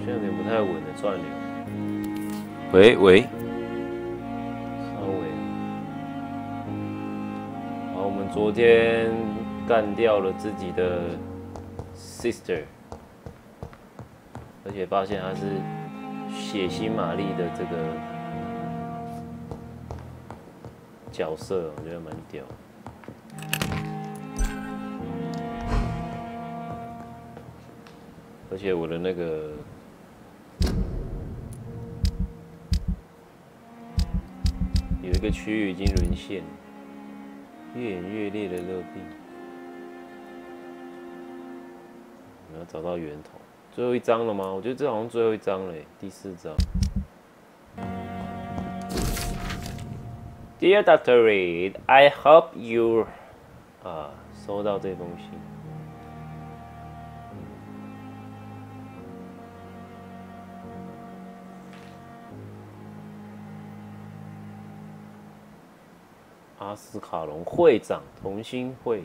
像有点不太稳的串流。喂喂，稍微。好，我们昨天干掉了自己的 sister， 而且发现她是血腥玛丽的这个角色，我觉得蛮屌。而且我的那个有一个区域已经沦陷，越演越烈的热病。我们要找到源头，最后一章了吗？我觉得这好像最后一章了，第4章。Dear Dr. Reed, I hope you 收到这封信。阿斯卡隆会长同心会，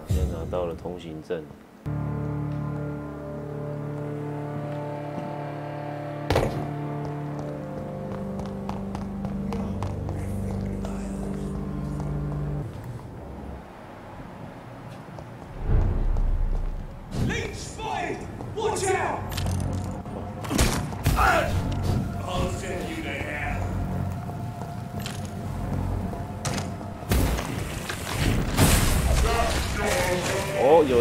现在拿到了通行证。哦，有。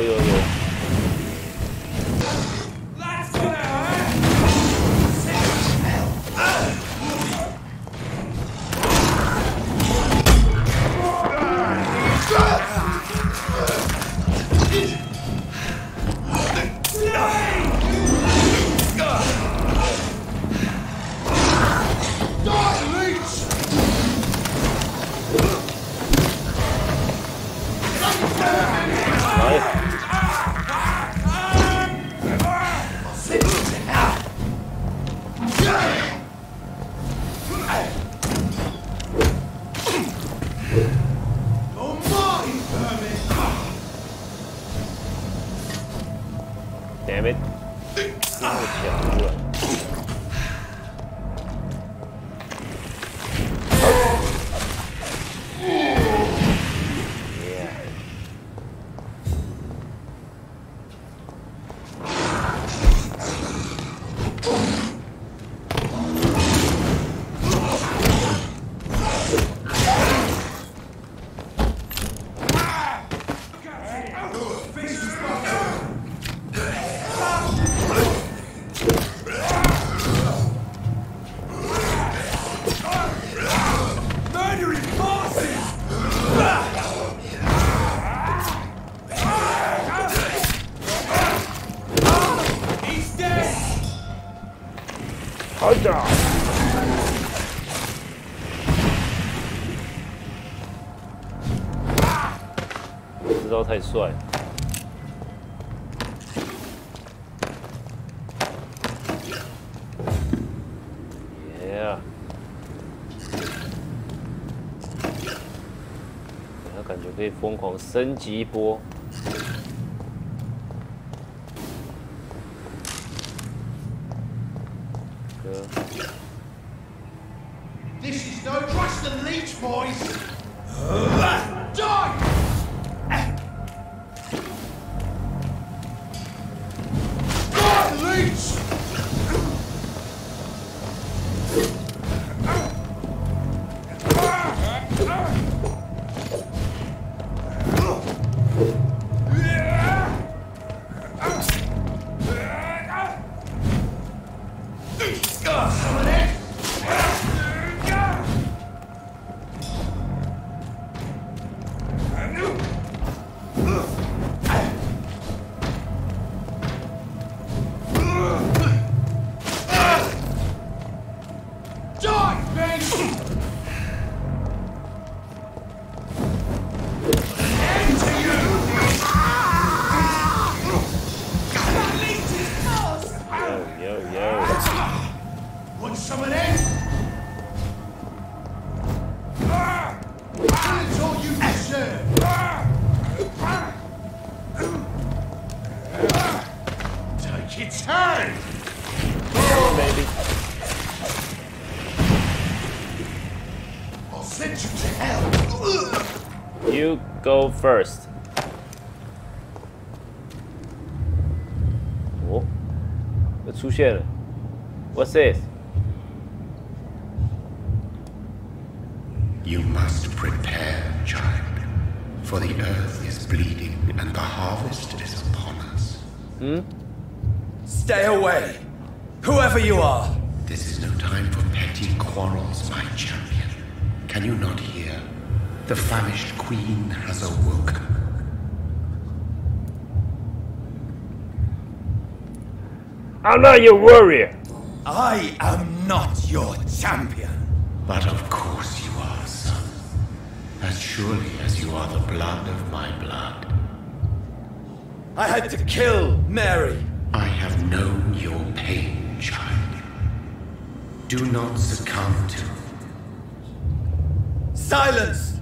Damn it！ 这么强了。好的，这招太帅了。Yeah， 他感觉可以疯狂升级一波。This is no trust the leech, boys! Die! Die, leech! take its turn! Baby. I'll send you to hell! You go first. 哦，又出现了。What's this? You must prepare, child, for the earth is bleeding and the harvest is upon us. Stay away, whoever you are. This is no time for petty quarrels, my champion. Can you not hear? The famished queen has awoken. I'm not your warrior. I am not your champion. But of course you are, son. As surely as you are the blood of my blood. I had to kill Mary. I have known your pain, child. Do not succumb to... Silence!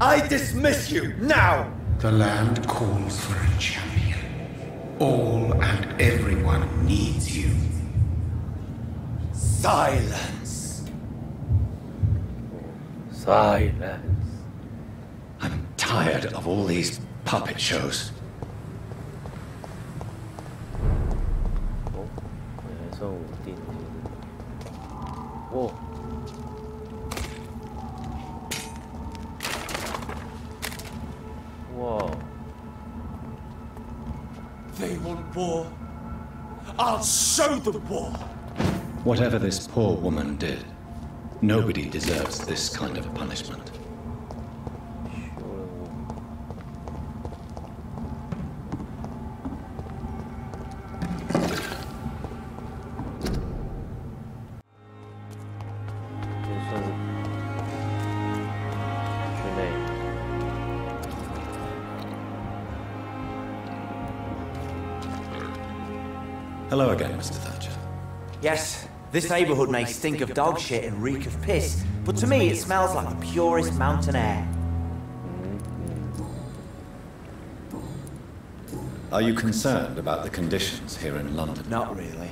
I dismiss you, now! The land calls for a champion. All and everyone needs you. Silence! Silence. I'm tired of all these puppet shows. 哦，还算稳定。哦。哇。 They want war. I'll show them war. Whatever this poor woman did, nobody deserves this kind of punishment. Hello again, Mr. Thatcher. Yes, this neighborhood may stink of dog shit and reek of piss, but to me it smells like the purest mountain air. Are you concerned about the conditions here in London? Not really.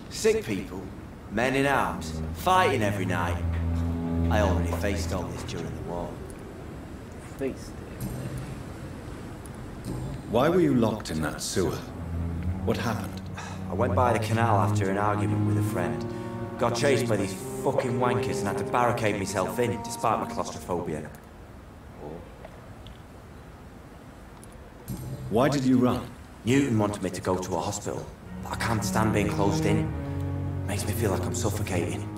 Sick people, men in arms, fighting every night. I already faced all this during the war. Faced it. Why were you locked in that sewer? What happened? I went by the canal after an argument with a friend. Got chased by these fucking wankers and had to barricade myself in, despite my claustrophobia. Why did you run? Newton wanted me to go to a hospital, but I can't stand being closed in. Makes me feel like I'm suffocating.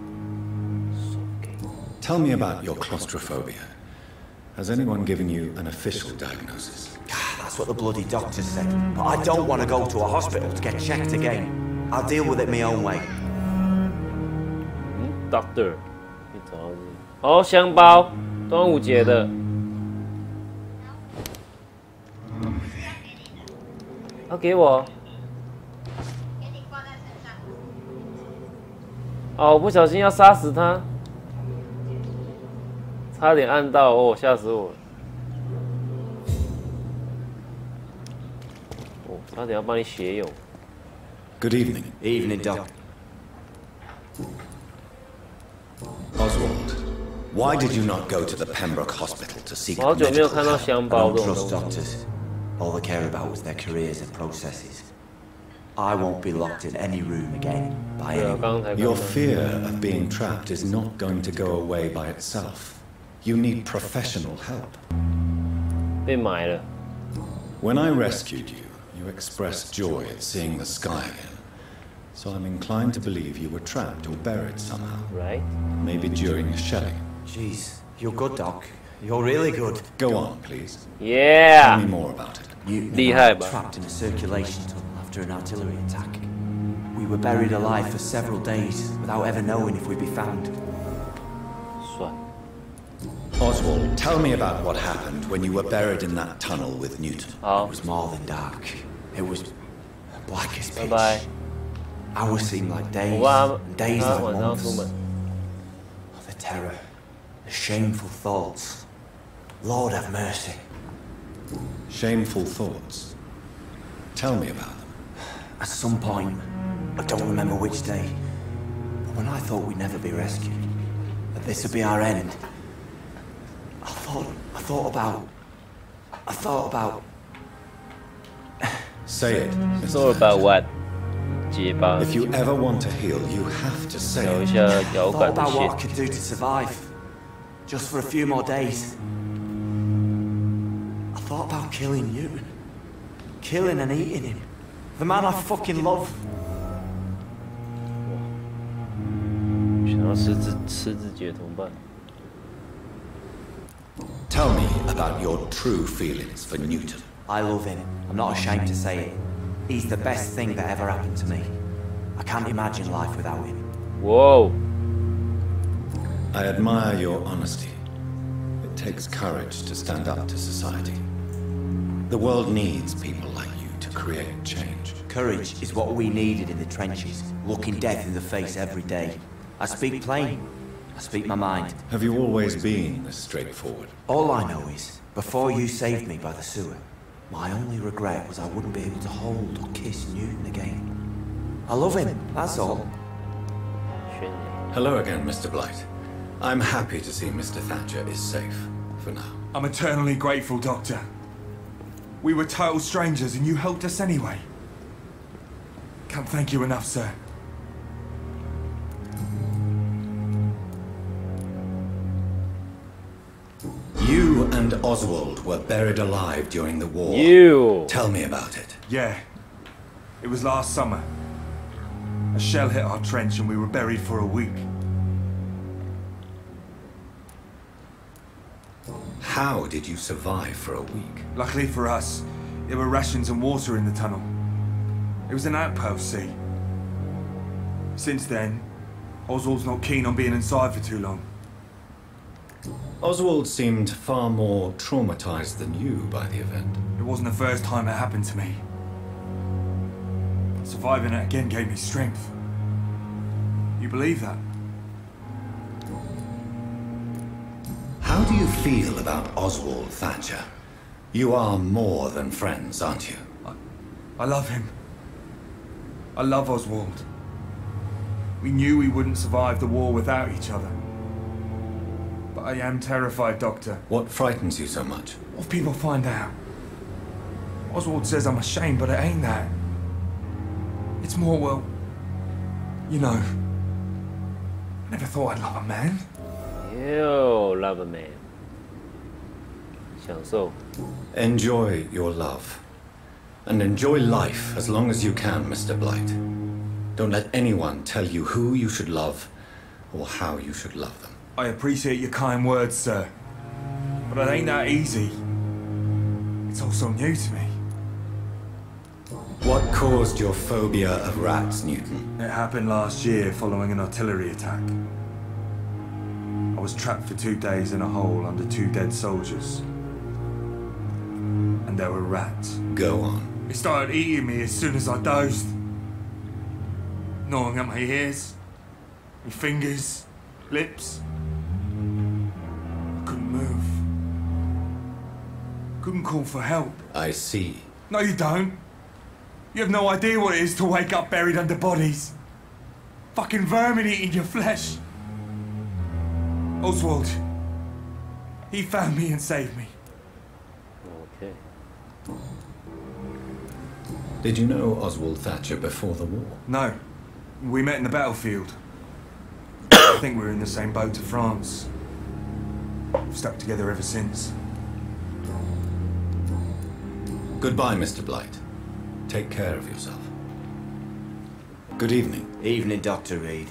Tell me about your claustrophobia. Has anyone given you an official diagnosis? That's what the bloody doctor said. But I don't want to go to a hospital to get checked again. I'll deal with it my own way. Doctor， 一找到哦，香包，端午节的。要给我。哦，我不小心要杀死他，差点按到哦，吓死我了。 差点要帮你血友。Good evening. Evening, Doc. Oswald, why did you not go to the Pembroke Hospital to seek 我好久没有 medical 看到 help? 香 I 包 don't 这种 trust 东西。 doctors. All they care about was their careers and processes. I won't be locked in any room again by 对啊， anyone. 刚刚才 Your 看到。 fear of being trapped is not going to go away by itself. You need professional help. 被埋了。 When I rescued you, you expressed joy at seeing the sky again. So I'm inclined to believe you were trapped or buried somehow. Right? Maybe during a shelling. Jeez, you're good, Doc. You're really good. Go on, please. Tell Yeah. me more about it. Newton厉 and 害 I 吧？ were trapped in a circulation tunnel after an artillery attack. We were buried alive for several days without ever knowing if we'd be found. 算。 Oswald, tell me about what happened when you were buried in that tunnel with Newton.好 It，was more than dark. It was black as 拜 pitch. 拜。 Hours seemed like 我 days, 怕 and days 他 like 晚上要出 months. 门。 Oh, the terror, the shameful thoughts. Lord have mercy. Shameful thoughts. Tell me about them. At some point, I don't remember which day, but when I thought we'd never be rescued, that this would be our end, I thought about... Say it, It's Mr. all about Thatcher. what? 结巴。 If you ever want to heal, you have to say 聊一 it. 下摇 thought 杆的 about what I 线。 could do to survive, just for a few more days. I thought about killing you, killing and eating him, the man I fucking love. 想要吃自己的同伴。 Tell me about your true feelings for Newton. I love him. I'm not ashamed to say it. He's the best thing that ever happened to me. I can't imagine life without him. Whoa. I admire your honesty. It takes courage to stand up to society. The world needs people like you to create change. Courage is what we needed in the trenches, looking death in the face every day. I speak plain. I speak my mind. Have you always been this straightforward? All I know is, before you saved me by the sewer, my only regret was I wouldn't be able to hold or kiss Newton again. I love him, that's all. Hello again, Mr. Blight. I'm happy to see Mr. Thatcher is safe, for now. I'm eternally grateful, Doctor. We were total strangers and you helped us anyway. Can't thank you enough, sir. You and Oswald were buried alive during the war. You. Tell me about it. Yeah. It was last summer. A shell hit our trench and we were buried for a week. How did you survive for a week? Luckily for us, there were rations and water in the tunnel. It was an outpost, see. Since then, Oswald's not keen on being inside for too long. Oswald seemed far more traumatized than you by the event. It wasn't the first time it happened to me. Surviving it again gave me strength. You believe that? How do you feel about Oswald Thatcher? You are more than friends, aren't you? I love him. I love Oswald. We knew we wouldn't survive the war without each other. But I am terrified, Doctor. What frightens you so much? What if people find out? Oswald says I'm ashamed, but it ain't that. It's more, well, you know, I never thought I'd love a man. Yo, love a man. 享受。 Enjoy your love. And enjoy life as long as you can, Mr. Blight. Don't let anyone tell you who you should love or how you should love them. I appreciate your kind words, sir. But it ain't that easy. It's all so new to me. What caused your phobia of rats, Newton? It happened last year following an artillery attack. I was trapped for 2 days in a hole under 2 dead soldiers. And there were rats. Go on. It started eating me as soon as I dozed. Gnawing at my ears, my fingers, lips. I couldn't move. Couldn't call for help. I see. No, you don't. You have no idea what it is to wake up buried under bodies. Fucking vermin eating your flesh. Oswald. He found me and saved me. Okay. Did you know Oswald Thatcher before the war? No. We met in the battlefield. I think we were in the same boat to France. We've stuck together ever since. Goodbye, Mr. Blight. Take care of yourself. Good evening. Evening, Dr. Reed.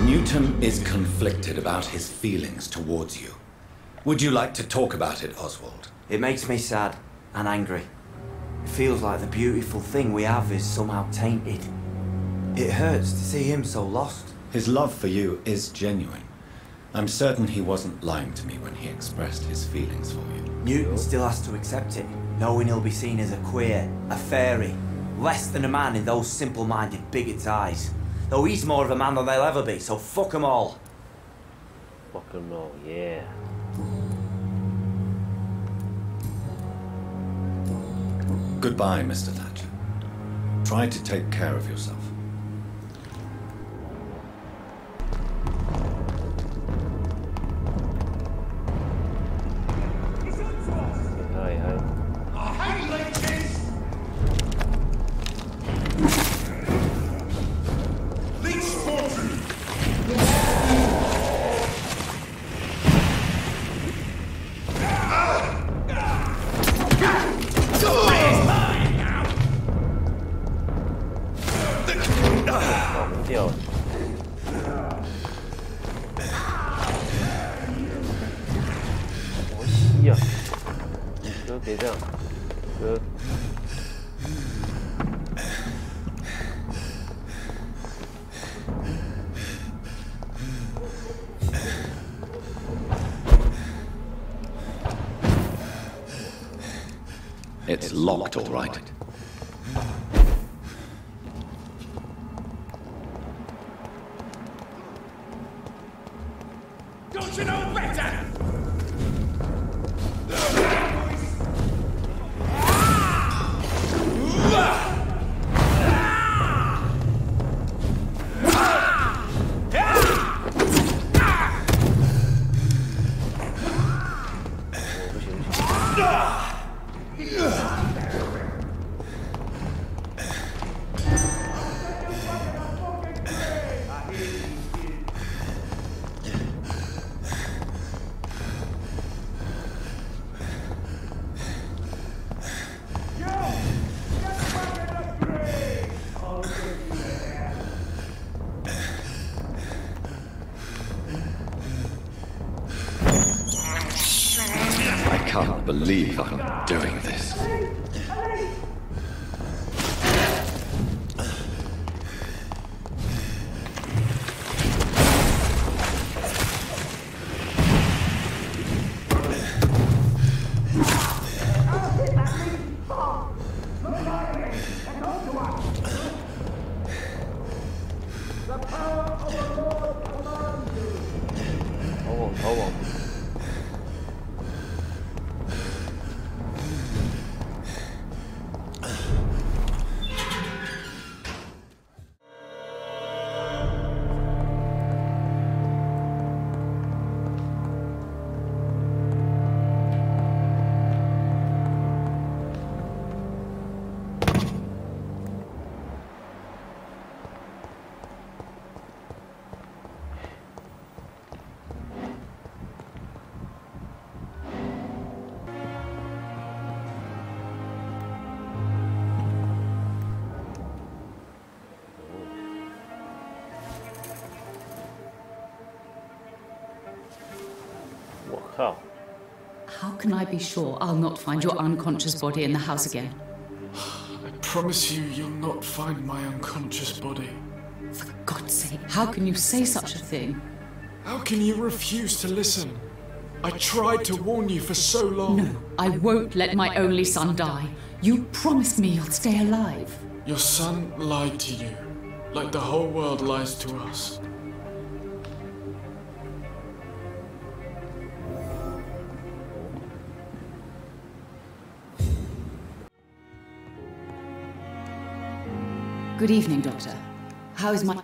Newton is conflicted about his feelings towards you. Would you like to talk about it, Oswald? It makes me sad and angry. It feels like the beautiful thing we have is somehow tainted. It hurts to see him so lost. His love for you is genuine. I'm certain he wasn't lying to me when he expressed his feelings for you. Newton still has to accept it, knowing he'll be seen as a queer, a fairy, less than a man in those simple-minded bigots' eyes. Though he's more of a man than they'll ever be, so fuck them all. Fuck 'em all, yeah. Goodbye, Mr. Thatcher. Try to take care of yourself. It's locked, all right. Don't you know better? I can't believe I'm doing this. How can I be sure I'll not find your unconscious body in the house again? I promise you, you'll not find my unconscious body. For God's sake, how can you say such a thing? How can you refuse to listen? I tried to warn you for so long. No, I won't let my only son die. You promised me you'll stay alive. Your son lied to you, like the whole world lies to us. Good evening, Doctor. How is my...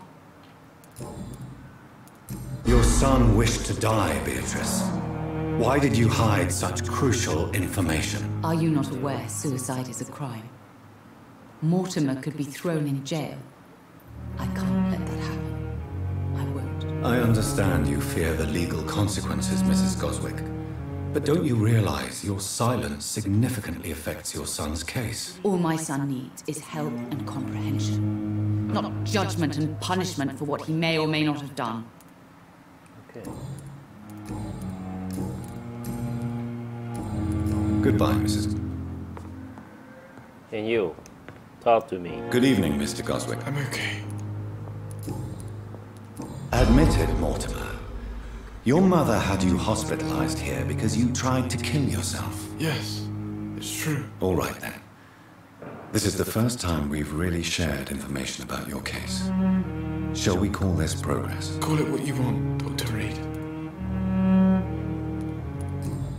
Your son wished to die, Beatrice. Why did you hide such crucial information? Are you not aware suicide is a crime? Mortimer could be thrown in jail. I can't let that happen. I won't. I understand you fear the legal consequences, Mrs. Goswick. But don't you realize your silence significantly affects your son's case? All my son needs is help and comprehension. Not judgment and punishment for what he may or may not have done. Okay. Goodbye, Mrs. And you, talk to me. Good evening, Mr. Goswick. I'm okay. Admit it, Mortimer. Your mother had you hospitalized here because you tried to kill yourself. Yes, it's true. All right, then. This is the first time we've really shared information about your case. Shall we call this progress? Call it what you want, Dr. Reed.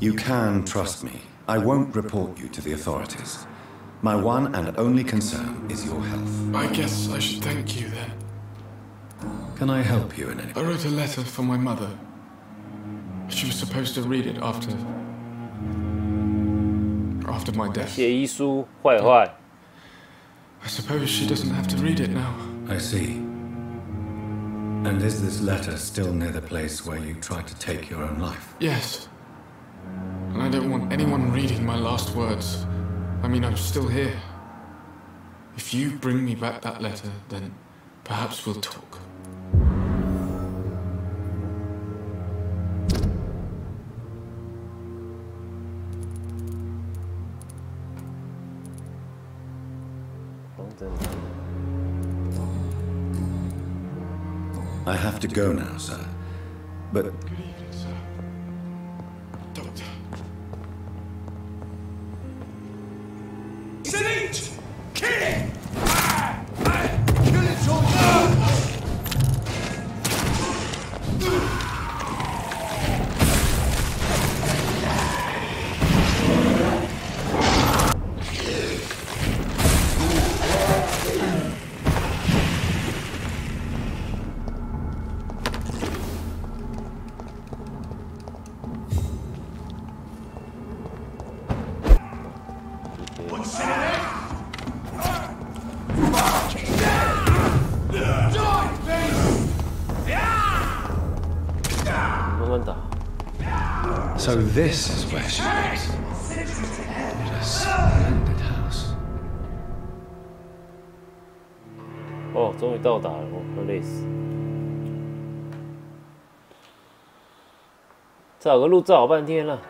You can trust me. I won't report you to the authorities. My one and only concern is your health. I guess I should thank you then. Can I help you in any way? I wrote a letter for my mother. She was supposed to read it after my death. 写遗书，坏坏。 I suppose she doesn't have to read it now. I see. And is this letter still near the place where you tried to take your own life? Yes. And I don't want anyone reading my last words. I mean, I'm still here. If you bring me back that letter, then perhaps we'll talk. I have to go now, sir. But Good evening, sir. Doctor. Silence! Kill it! Kill it, soldier! So this is where she lives. What a splendid house. 哦，终于到达了，我快累死。找个路找好半天了。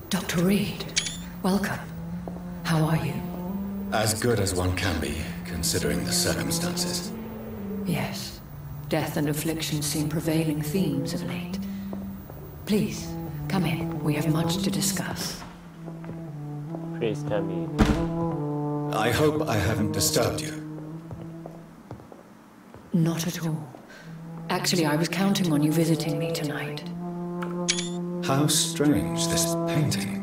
Dr. Reed, welcome. How are you? As good as one can be, considering the circumstances. Yes. Death and affliction seem prevailing themes of late. Please, come in. We have much to discuss. Please come in. I hope I haven't disturbed you. Not at all. Actually, I was counting on you visiting me tonight. How strange, this painting.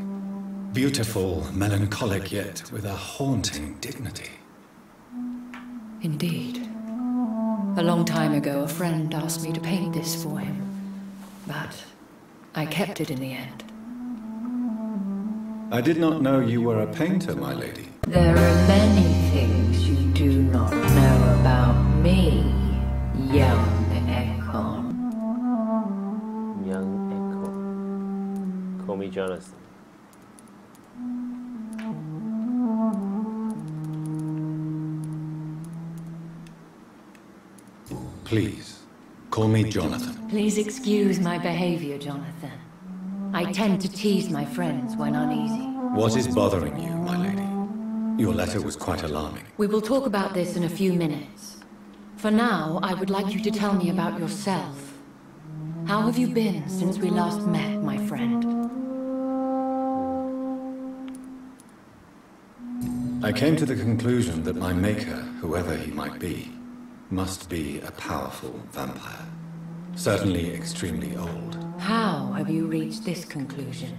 Beautiful, melancholic, yet with a haunting dignity. Indeed. A long time ago, a friend asked me to paint this for him. But I kept it in the end. I did not know you were a painter, my lady. There are many things you do not know about me, young Ekon. Young Echo. Call me Jonathan. Please, call me Jonathan. Please excuse my behavior, Jonathan. I tend to tease my friends when uneasy. What is bothering you, my lady? Your letter was quite alarming. We will talk about this in a few minutes. For now, I would like you to tell me about yourself. How have you been since we last met, my friend? I came to the conclusion that my maker, whoever he might be, must be a powerful vampire. Certainly extremely old. How have you reached this conclusion?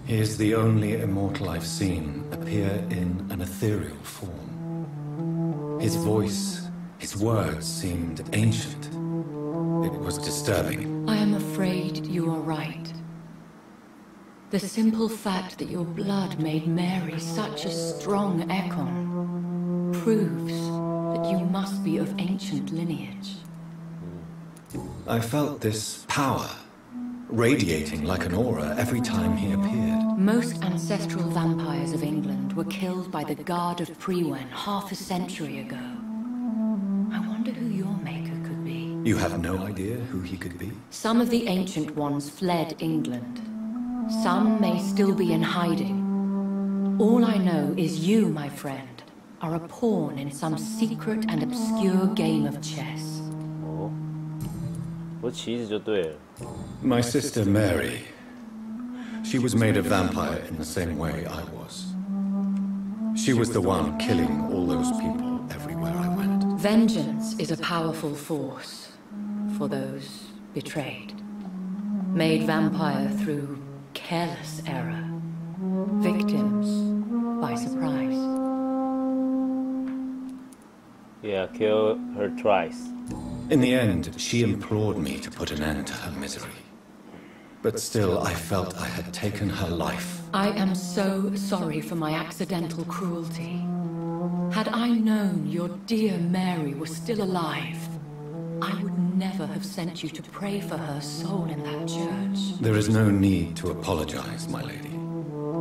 He is the only immortal I've seen appear in an ethereal form. His voice, his words seemed ancient. It was disturbing. I am afraid you are right. The simple fact that your blood made Mary such a strong Ekon proves that you must be of ancient lineage. I felt this power radiating like an aura every time he appeared. Most ancestral vampires of England were killed by the Guard of Prewen half a century ago. I wonder who your maker could be. You have no idea who he could be? Some of the ancient ones fled England. Some may still be in hiding. All I know is you, my friend, are a pawn in some secret and obscure game of chess. Oh. 我棋子就对了。 My sister Mary. She was made a vampire in the same way I was. She was the one killing all those people everywhere I went. Vengeance is a powerful force for those betrayed. Made vampire through careless error. Victims by surprise. Yeah, kill her twice. In the end, she implored me to put an end to her misery. But still, I felt I had taken her life. I am so sorry for my accidental cruelty. Had I known your dear Mary was still alive, I would never have sent you to pray for her soul in that church. There is no need to apologize, my lady.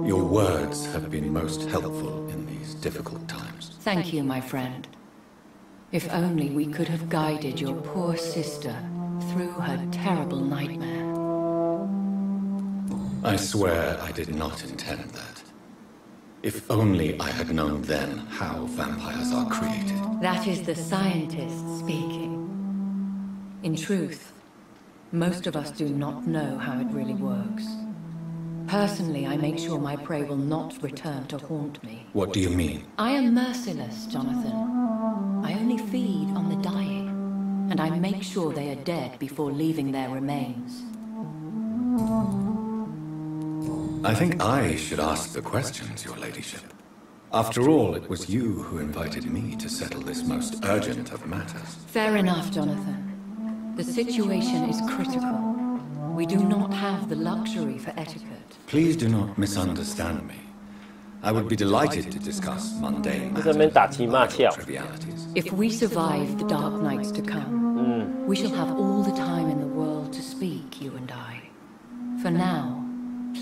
Your words have been most helpful in these difficult times. Thank you, my friend. If only we could have guided your poor sister through her terrible nightmare. I swear I did not intend that. If only I had known then how vampires are created. That is the scientist speaking. In truth, most of us do not know how it really works. Personally, I make sure my prey will not return to haunt me. What do you mean? I am merciless, Jonathan. I only feed on the dying, and I make sure they are dead before leaving their remains. I think I should ask the questions, your ladyship. After all, it was you who invited me to settle this most urgent of matters. Fair enough, Jonathan. The situation is critical. We do not have the luxury for etiquette. Please do not misunderstand me. I would be delighted to discuss mundane matters, trivialities. If we survive the dark nights to come, we shall have all the time in the world to speak, you and I. For now,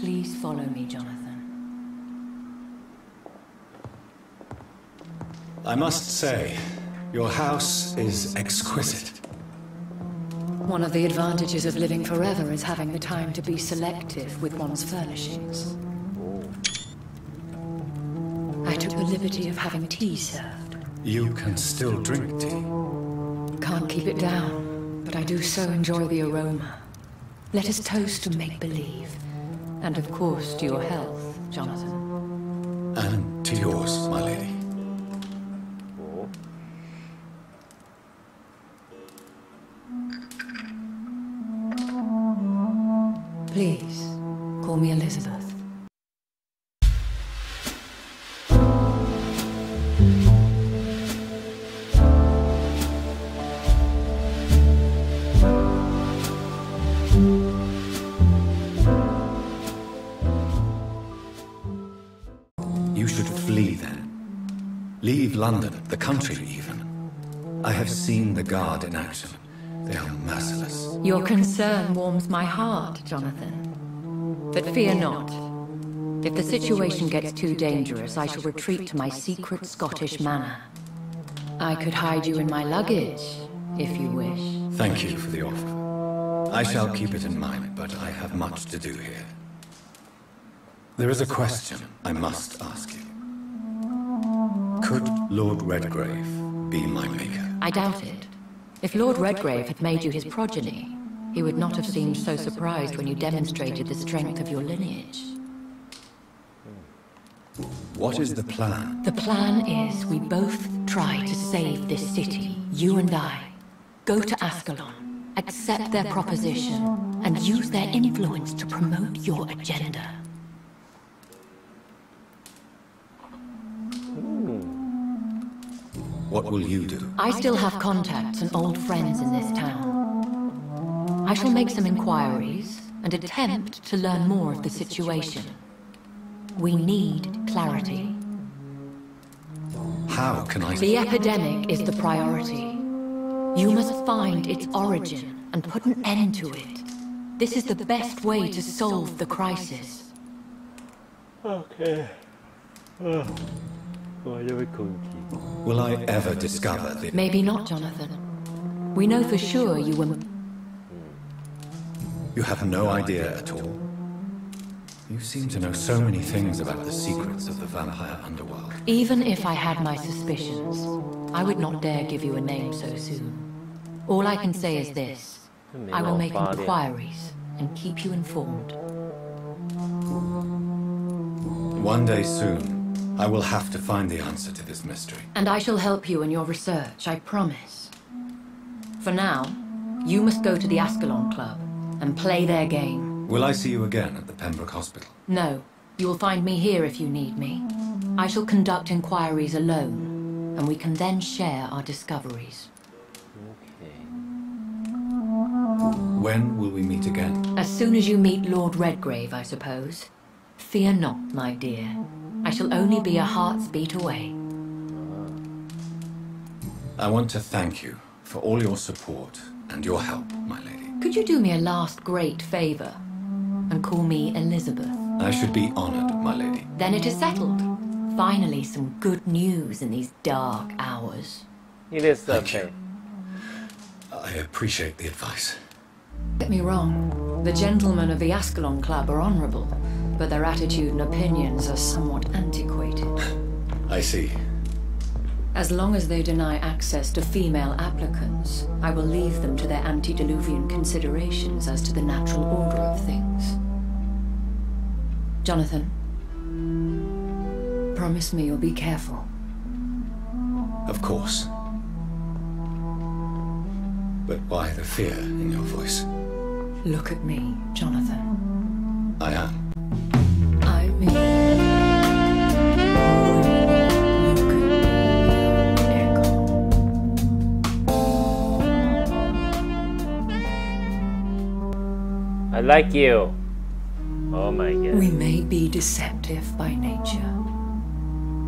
please follow me, Jonathan. I must say, your house is exquisite. One of the advantages of living forever is having the time to be selective with one's furnishings. I took the liberty of having tea served. You can still drink tea. Can't keep it down, but I do so enjoy the aroma. Let us toast to make-believe. And of course to your health, Jonathan. And to yours, my lady. Please, call me Elizabeth. You should flee then. Leave London, the country even. I have seen the Guard in action. They are merciless. Your concern warms my heart, Jonathan. But fear not. If the situation gets too dangerous, I shall retreat to my secret Scottish manor. I could hide you in my luggage, if you wish. Thank you for the offer. I shall keep it in mind, but I have much to do here. There is a question I must ask you. Could Lord Redgrave be my maker? I doubt it. If Lord Redgrave had made you his progeny, he would not have seemed so surprised when you demonstrated the strength of your lineage. What is the plan? The plan is we both try to save this city, you and I. Go to Ascalon, accept their proposition, and use their influence to promote your agenda. What will you do? I still have contacts and old friends in this town. I shall make some inquiries and attempt to learn more of the situation. We need clarity. How can I... The epidemic is the priority. You must find its origin and put an end to it. This is the best way to solve the crisis. Okay. Will I ever discover the... Maybe not, Jonathan. We know for sure you were... You have no idea at all? You seem to know so many things about the secrets of the vampire underworld. Even if I had my suspicions, I would not dare give you a name so soon. All I can say is this. I will make inquiries and keep you informed. One day soon, I will have to find the answer to this mystery. And I shall help you in your research, I promise. For now, you must go to the Ascalon Club and play their game. Will I see you again at the Pembroke Hospital? No. You will find me here if you need me. I shall conduct inquiries alone, and we can then share our discoveries. Okay. When will we meet again? As soon as you meet Lord Redgrave, I suppose. Fear not, my dear. I shall only be a heart's beat away. I want to thank you for all your support and your help, my lady. Could you do me a last great favor and call me Elizabeth? I should be honored, my lady. Then it is settled. Finally, some good news in these dark hours. Thank you. I appreciate the advice. Don't get me wrong. The gentlemen of the Ascalon Club are honorable, but their attitude and opinions are somewhat antiquated. I see. As long as they deny access to female applicants, I will leave them to their antediluvian considerations as to the natural order of things. Jonathan, promise me you'll be careful. Of course. But why the fear in your voice? Look at me, Jonathan. I am. I mean... I like you. Oh my god. We may be deceptive by nature,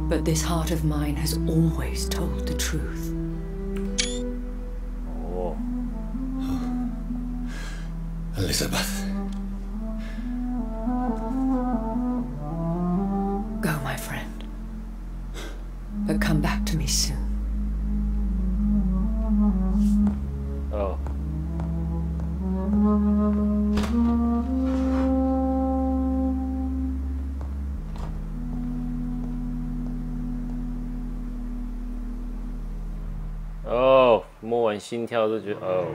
but this heart of mine has always told the truth. Oh. Elizabeth. Go, my friend. But come back to me soon. Oh.哦，摸完心跳就觉得哦。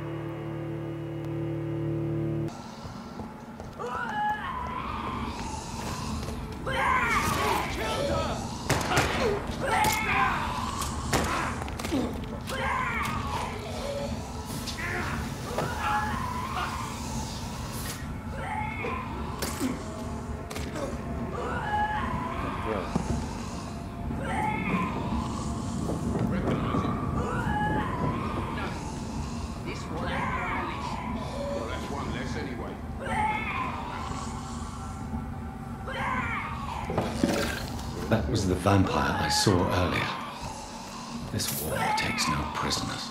That was the vampire I saw earlier. This war takes no prisoners.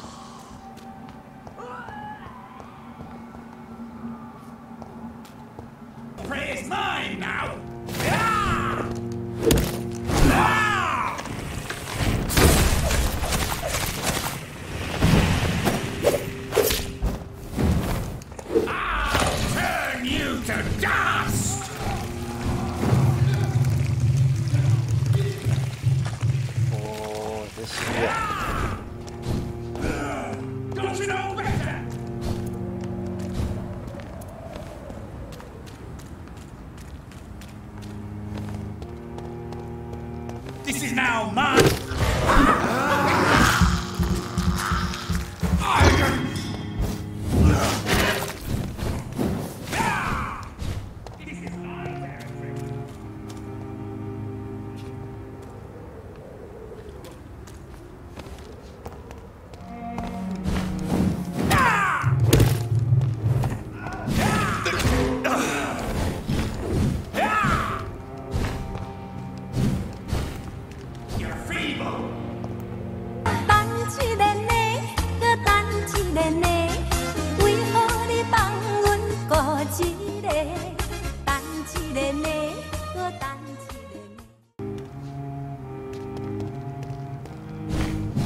Prey is mine now! I'll turn you to dust! Don't you know better? This is now mine.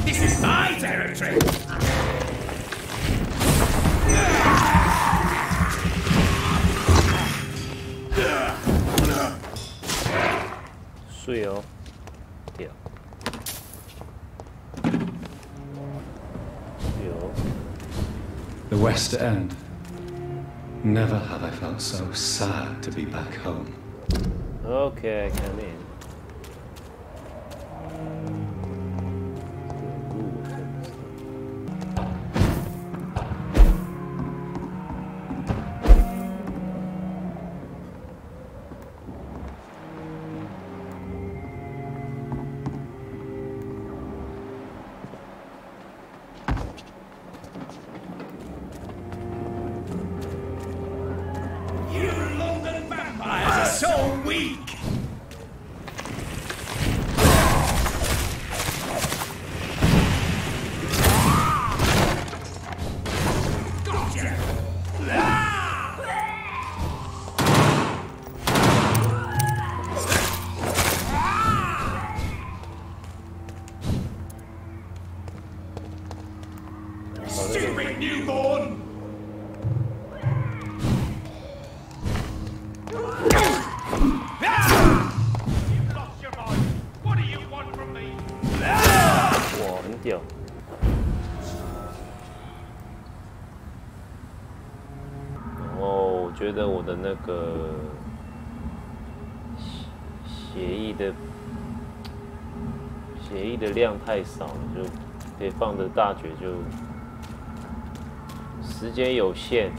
This is my territory!睡哦，掉。有。 The West End. Never have I felt so sad to be back home. Okay, I come in. stupid newborn! You've lost your mind. What do you want from me? 哇，很屌。然后我觉得我的那个血液的量太少了，就可以放的大绝就时间有限，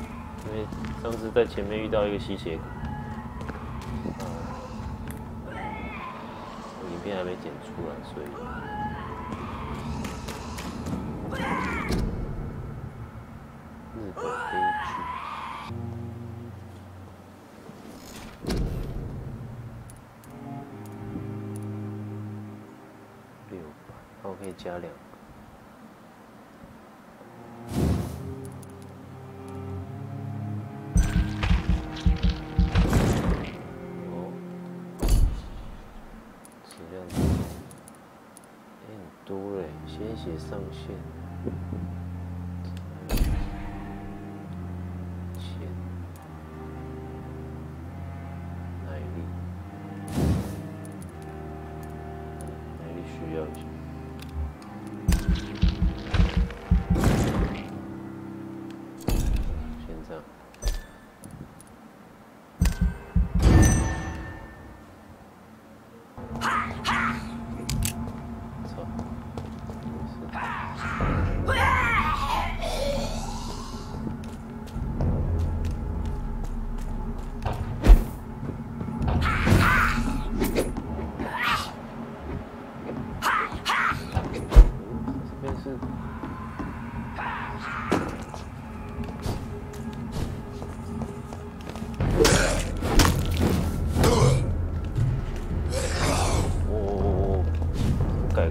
因为上次在前面遇到一个吸血鬼，我影片还没剪出来，所以。日本悲剧。600，那我可以加2个。哦，质量很多嘞，鲜血上限。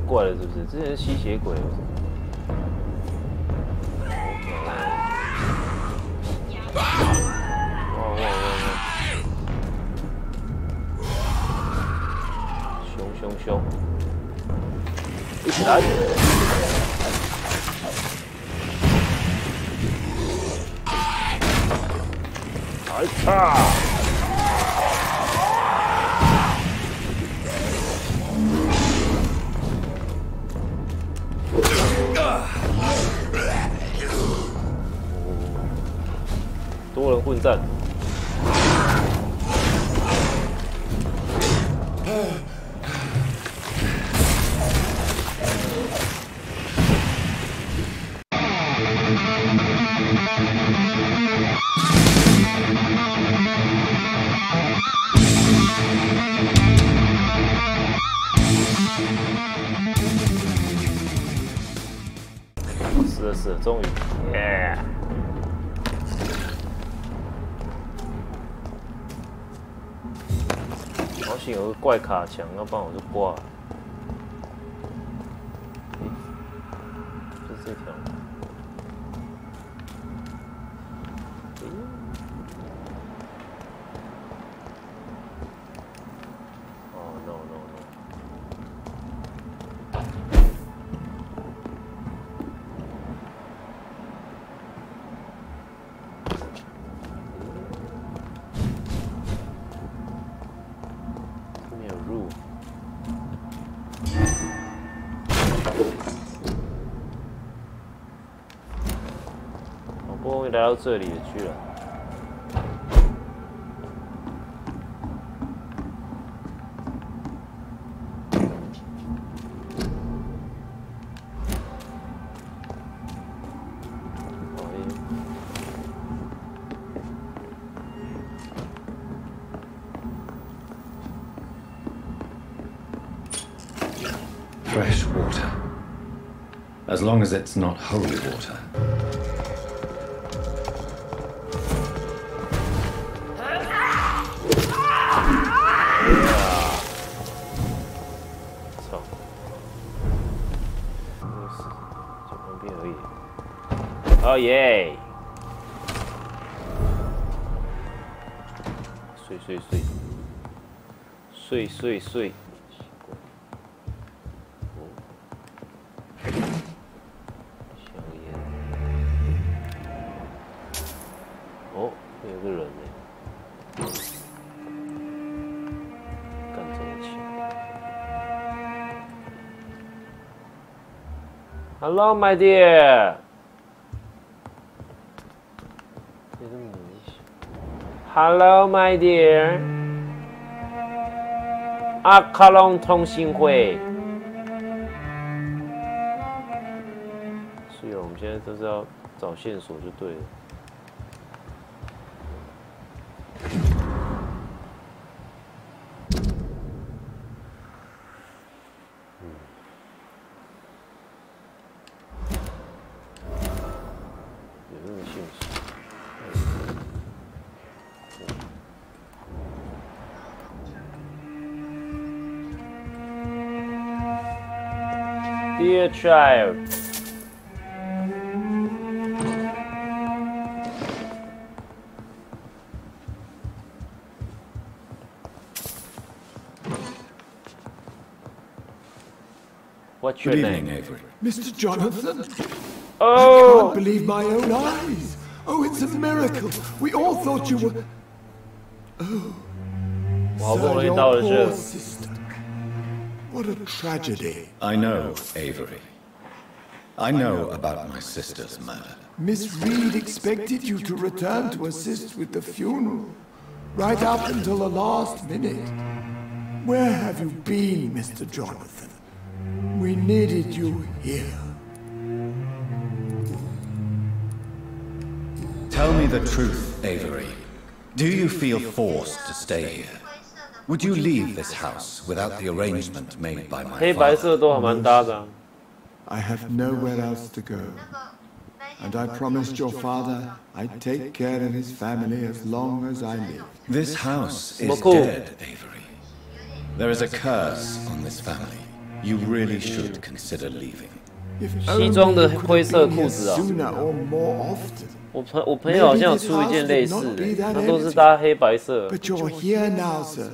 怪了是不是？之前是吸血鬼。凶！一起来！来擦！多人混战。死了，终于，耶！好险有个怪卡墙，要不然我就挂了。就是这条。哦 ，no。好不容易来到这里了，居然。Fresh water. As long as it's not holy water. Oh yeah！ 碎。香烟。Hello, my dear. Hello, my dear. 阿卡隆同心会。是哦，我们现在都是要找线索就对了。有那个线索。Dear child. What's your Good name? evening, Avery. Mr. Jonathan? Oh! I can't believe my own eyes. Oh, it's a miracle. We all thought you were... Oh. 我好不容易到了这。 sister. What a tragedy. I know, Avery. I know about my sister's murder. Miss Reed expected you to return to assist with the funeral, right up until the last minute. Where have you been, Mr. Jonathan? We needed you here. Tell me the truth, Avery. Do you feel forced to stay here? Would you leave this house without the arrangement made by my 黑白色 father? 都还蛮搭的啊。 I have nowhere else to go. And I promised your father I'd take care of his family as long as I live. This house is Cool. dead, Avery. There is a curse on this family. You really should consider leaving. If 西装 only 的 you could 灰 have 色 been 裤 here 子啊。 sooner or more often. 我朋友好像有出一件类似的，他都是搭黑白色。 But you're here now, sir.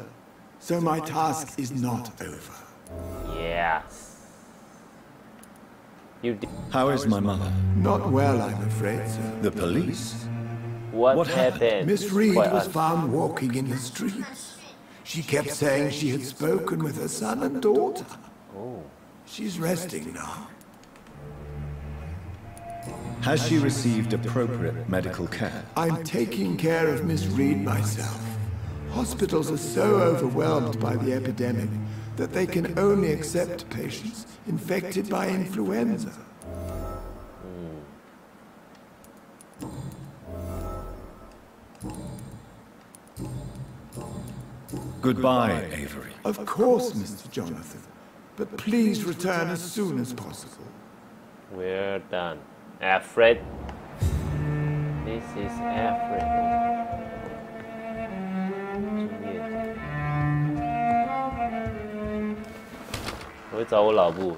So my task is not over. Yes. You did. How is my mother? Not well, I'm afraid, sir. The police? What What happened? happened? Miss Reed Quite was honest. found walking in the streets. She kept saying she had spoken with her son and daughter. Oh. She's resting now. Has she received appropriate medical care? I'm taking care of Miss Reed myself. Hospitals are so overwhelmed by the epidemic that they can only accept patients infected by influenza. Goodbye, Avery. Of course, Mr. Jonathan. But please return as soon as possible. We're done. Alfred. This is Alfred. 我会找我老婆。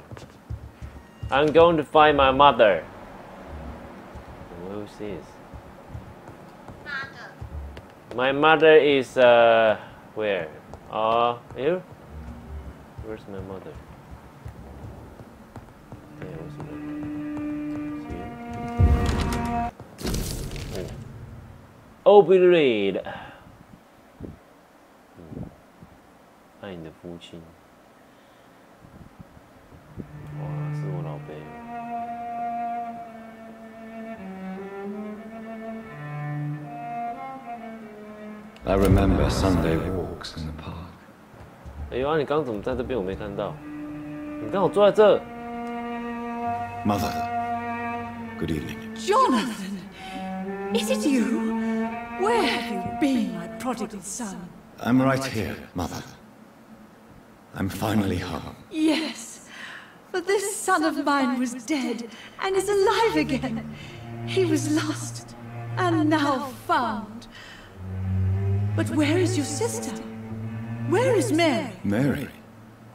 I'm going to find my mother. Who's this? My mother is where? Here? Where's my mother? Okay, where's my mother? Open read. 爱你的父亲。哇，是我老辈。 I remember Sunday walks in the park. 哎呦啊，你刚刚怎么在这边？我没看到。你刚好坐在这。 Mother, good evening. Jonathan! Is it you? Where have you been, my prodigal son? I'm right here, Mother. I'm finally home. Yes, but this son of mine was dead and is alive again. He was lost and now found. But where is your sister? Where is Mary? Mary?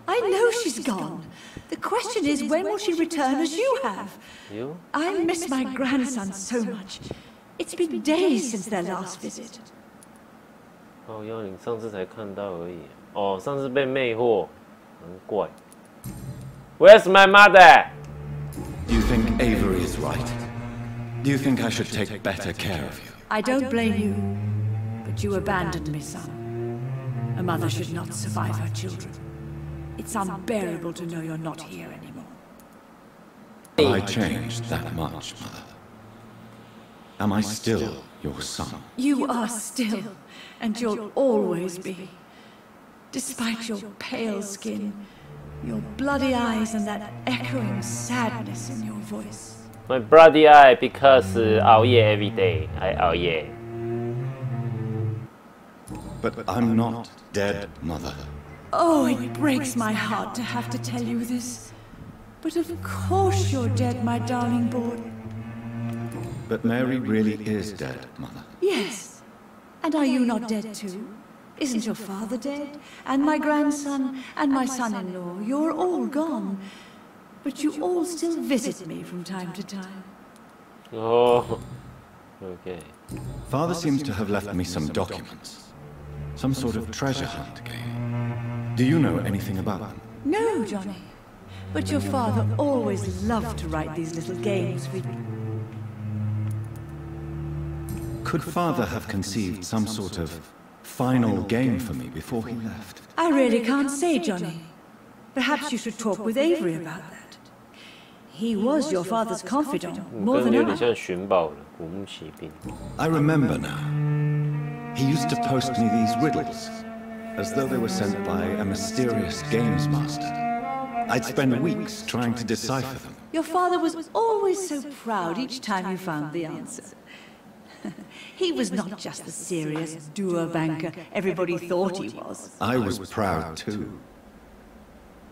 I know she's gone. The question is, when will she return as you have? You? I miss my grandson so much. It's been days since their last visit. 哦，要你上次才看到而已。哦，上次被魅惑，难怪。Where's my mother? Do you think Avery is right? Do you think I should take better care of you? I don't blame you, but you abandoned me, son. A mother should not survive her children. It's unbearable to know you're not here anymore. I changed that much, Mother? Am I still your son? You are still, and you'll always be. Despite your pale skin, your bloody eyes, and that echoing sadness in your voice. My bloody eye because 熬夜 every day. I 熬夜. But I'm not dead, Mother. Oh, it breaks my heart to have to tell you this. But of course you're dead, my darling boy. But Mary really is dead, Mother. Yes. And are you not dead too? Isn't your father dead? And my grandson, and my son-in-law, you're all gone. But you all still visit me from time to time. Oh, okay. Father seems to have left me some documents. Some sort of treasure hunt game. Do you know anything about them? No, Johnny. But your father always loved to write these little games for you. Could Father have conceived some sort of final game for me before he left? I really can't say, Johnny. Perhaps you should talk with Avery about that. He was your father's confidant, more than I. I remember now. He used to post me these riddles, as though they were sent by a mysterious games master. I'd spend weeks trying to decipher them. Your father was always so proud each time you found the answer. He was not just the serious, doer banker everybody thought he was. I was proud too.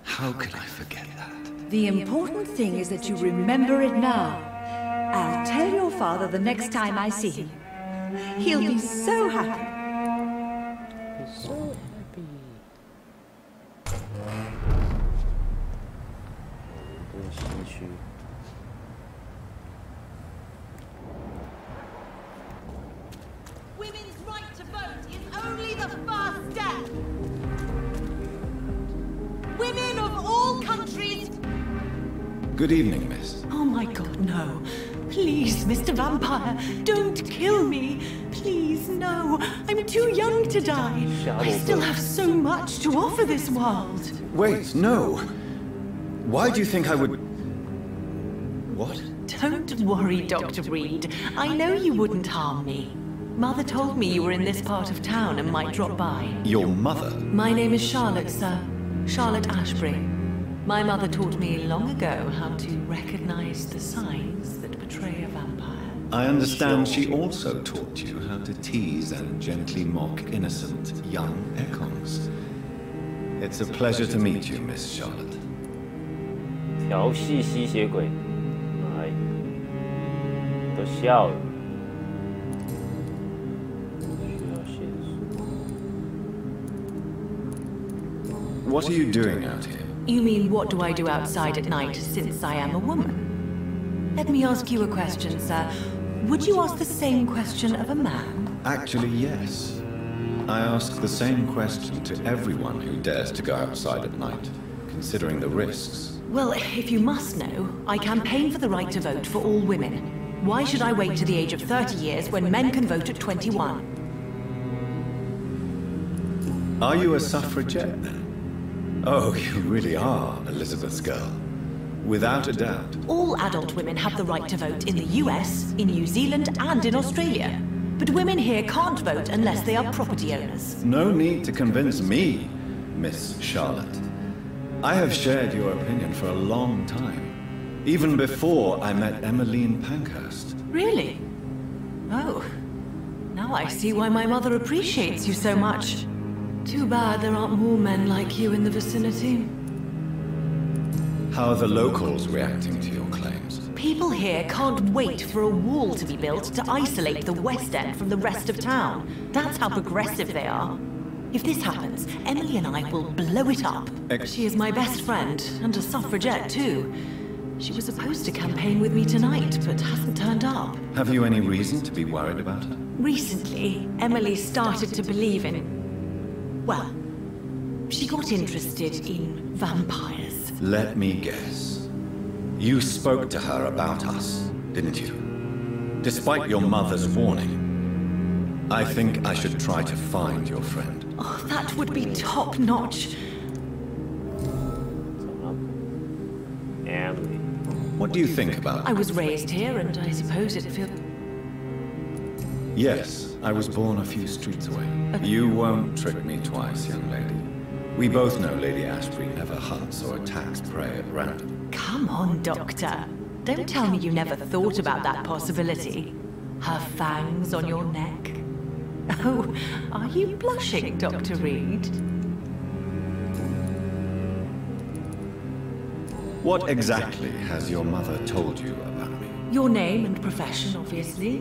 How could I forget that? The important thing is that you remember it now. I'll tell your father the next time I see him. He'll be so happy. So happy. Women's right to vote is only the first step. Women of all countries. Good evening, miss. Oh my God, no. Please, Mr. Vampire, don't kill me. Please, no. I'm too young to die. I still have so much to offer this world. Wait, no. Why do you think I would... What? Don't worry, Dr. Reed. I know you wouldn't harm me. Mother told me you were in this part of town and might drop by. Your mother? My name is Charlotte, sir. Charlotte Ashbury. My mother taught me long ago how to recognize the signs that betray a vampire. I understand she also taught you how to tease and gently mock innocent young Ekons. It's a pleasure to meet you, Miss Charlotte. 调戏吸血鬼，哎，都笑了。需要线索。 What are you doing out here? You mean what do I do outside at night since I am a woman? Let me ask you a question, sir. Would you ask the same question of a man? Actually, yes. I ask the same question to everyone who dares to go outside at night, considering the risks. Well, if you must know, I campaign for the right to vote for all women. Why should I wait to the age of 30 years when men can vote at 21? Are you a suffragette then? Oh, you really are Elizabeth's girl. Without a doubt. All adult women have the right to vote in the US, in New Zealand, and in Australia. But women here can't vote unless they are property owners. No need to convince me, Miss Charlotte. I have shared your opinion for a long time. Even before I met Emmeline Pankhurst. Really? Oh. Now I see why my mother appreciates you so much. Too bad there aren't more men like you in the vicinity. How are the locals reacting to your claims? People here can't wait for a wall to be built to isolate the West End from the rest of town. That's how progressive they are. If this happens, Emily and I will blow it up. She is my best friend, and a suffragette too. She was supposed to campaign with me tonight, but hasn't turned up. Have you any reason to be worried about her? Recently, Emily started to believe in... well, she got interested in vampires. Let me guess. You spoke to her about us, didn't you? Despite your mother's warning. I think I should try to find your friend. Oh, that would be top-notch. Emily. What do you think about... I was raised here, and I suppose it feels... Yes, I was born a few streets away. You won't trick me twice, young lady. We both know Lady Ashbury never hunts or attacks prey at random. Come on, Doctor. Don't tell me you never thought about that possibility. Her fangs on your neck. Oh, are you blushing, Dr. Reed? What exactly has your mother told you about me? Your name and profession, obviously,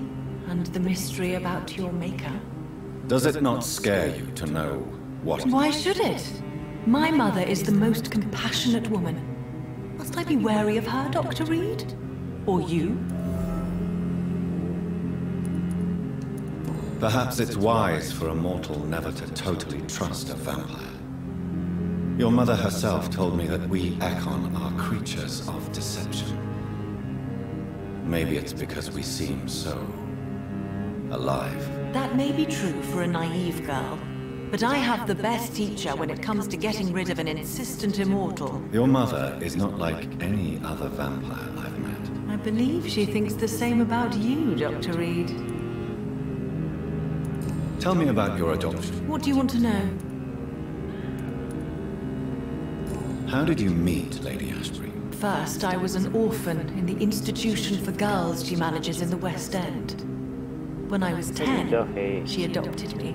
and the mystery about your maker. Does it not scare you to know what... Why should it? My mother is the most compassionate woman. Must I be wary of her, Dr. Reed? Or you? Perhaps it's wise for a mortal never to totally trust a vampire. Your mother herself told me that we Ekon are creatures of deception. Maybe it's because we seem so... alive. That may be true for a naive girl, but I have the best teacher when it comes to getting rid of an insistent immortal. Your mother is not like any other vampire I've met. I believe she thinks the same about you, Dr. Reed. Tell me about your adoption. What do you want to know? How did you meet Lady Ashbury? First, I was an orphan in the institution for girls she manages in the West End. When I was 10, she adopted me,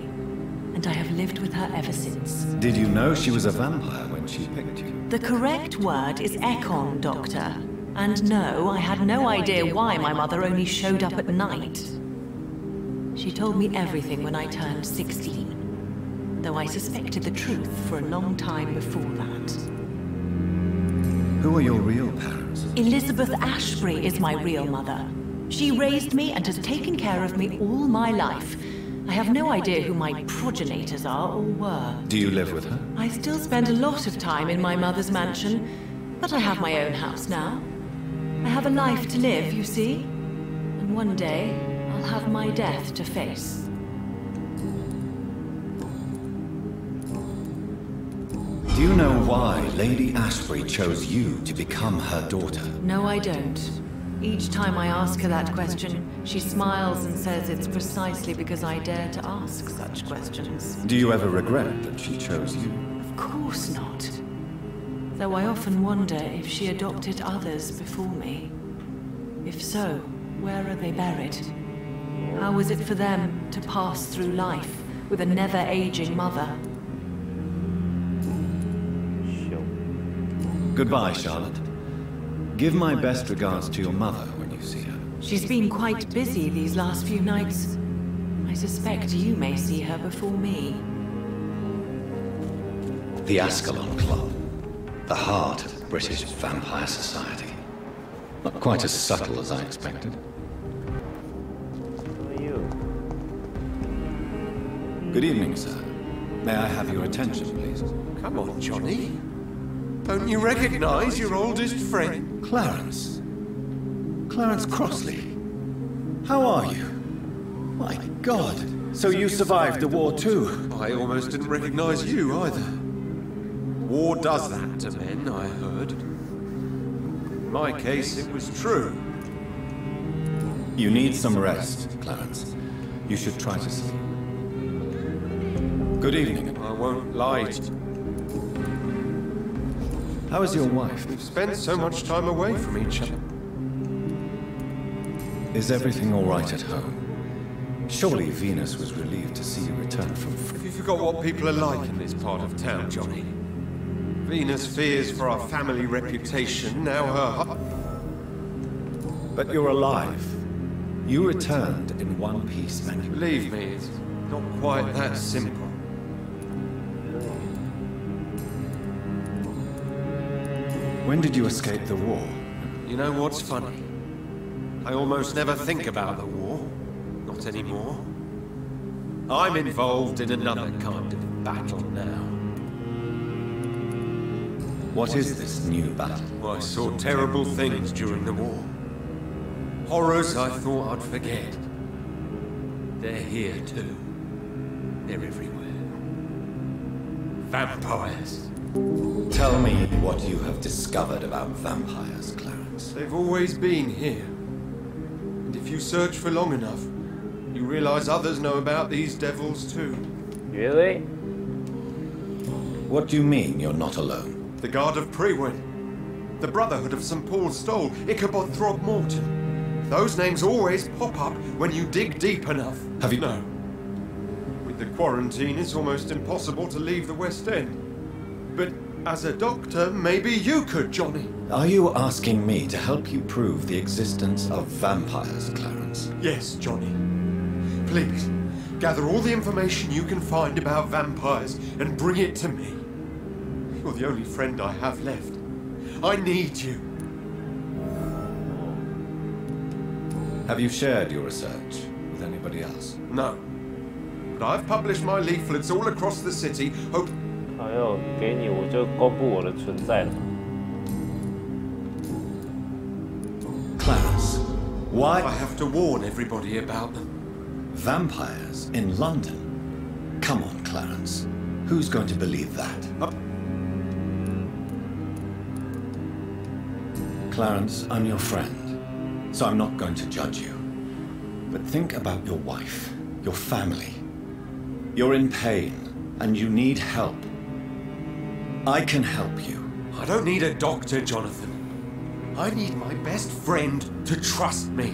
and I have lived with her ever since. Did you know she was a vampire when she picked you? The correct word is Ekon, Doctor. And no, I had no idea why my mother only showed up at night. She told me everything when I turned 16, though I suspected the truth for a long time before that. Who are your real parents? Elizabeth Ashbury is my real mother. She raised me and has taken care of me all my life. I have no idea who my progenitors are or were. Do you live with her? I still spend a lot of time in my mother's mansion, but I have my own house now. I have a life to live, you see. And one day, I'll have my death to face. Do you know why Lady Ashbury chose you to become her daughter? No, I don't. Each time I ask her that question, she smiles and says it's precisely because I dare to ask such questions. Do you ever regret that she chose you? Of course not. Though I often wonder if she adopted others before me. If so, where are they buried? How was it for them to pass through life with a never-aging mother? Goodbye, Charlotte. Give my best regards to your mother when you see her. She's been quite busy these last few nights. I suspect you may see her before me. The Ascalon Club. The heart of the British Vampire Society. Not quite as subtle as I expected. Who are you? Good evening, sir. May I have your attention, please? Come on, Johnny. Don't you recognize your oldest friend? Clarence. Clarence Crossley. How are you? My God. So you survived the war too? I almost didn't recognize you either. War does that to men, I heard. In my case, it was true. You need some rest, Clarence. You should try to sleep. Good evening. I won't lie to you. How is your wife? We've spent so much time away from each other. Is everything all right at home? Surely Venus was relieved to see you return from... Have you forgot what people are like in this part of town, Johnny? Venus fears for our family reputation, now her... But you're alive. You returned in one piece, and you... Believe me, it's not quite that simple. When did you escape the war? You know what's funny? I almost never think about the war. Not anymore. I'm involved in another kind of battle now. What is this new battle? I saw terrible things during the war. Horrors I thought I'd forget. They're here too. They're everywhere. Vampires. Tell me what you have discovered about vampires, Clarence. tracks. They've always been here. And if you search for long enough, you realize others know about these devils too. Really? What do you mean you're not alone? The Guard of Prewood, the Brotherhood of St. Paul's Stole, Ichabod Throgmorton. Those names always pop up when you dig deep enough. Have you... No. With the quarantine, it's almost impossible to leave the West End. But as a doctor, maybe you could, Johnny. Are you asking me to help you prove the existence of vampires, Clarence? Yes, Johnny. Please, gather all the information you can find about vampires and bring it to me. You're the only friend I have left. I need you. Have you shared your research with anybody else? No. But I've published my leaflets all across the city. Hope. 还有给你，我就公布我的存在了。Clarence, why? I have to warn everybody about them. Vampires in London? Come on, Clarence. Who's going to believe that? Clarence, I'm your friend, so I'm not going to judge you. But think about your wife, your family. You're in pain, and you need help. I can help you. I don't need a doctor, Jonathan. I need my best friend to trust me.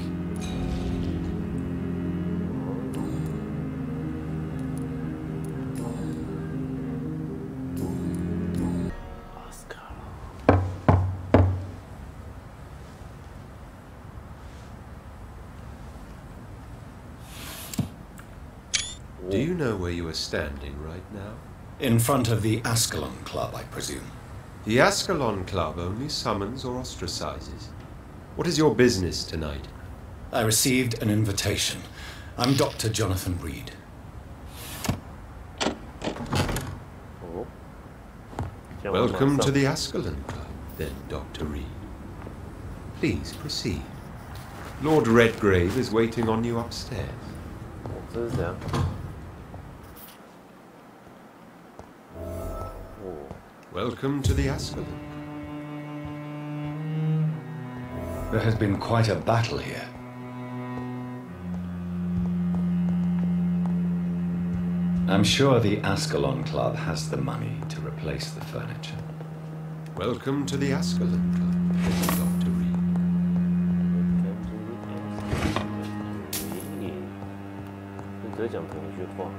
Do you know where you are standing right now? In front of the Ascalon Club, I presume. The Ascalon Club only summons or ostracizes. What is your business tonight? I received an invitation. I'm Dr. Jonathan Reed. Welcome to the Ascalon Club, then, Dr. Reed. Please proceed. Lord Redgrave is waiting on you upstairs. 这是怎样？ Welcome to the Ascalon. There has been quite a battle here. I'm sure the Ascalon Club has the money to replace the furniture. Welcome to the Ascalon Club, Dr. Reed. 你只讲同一句话。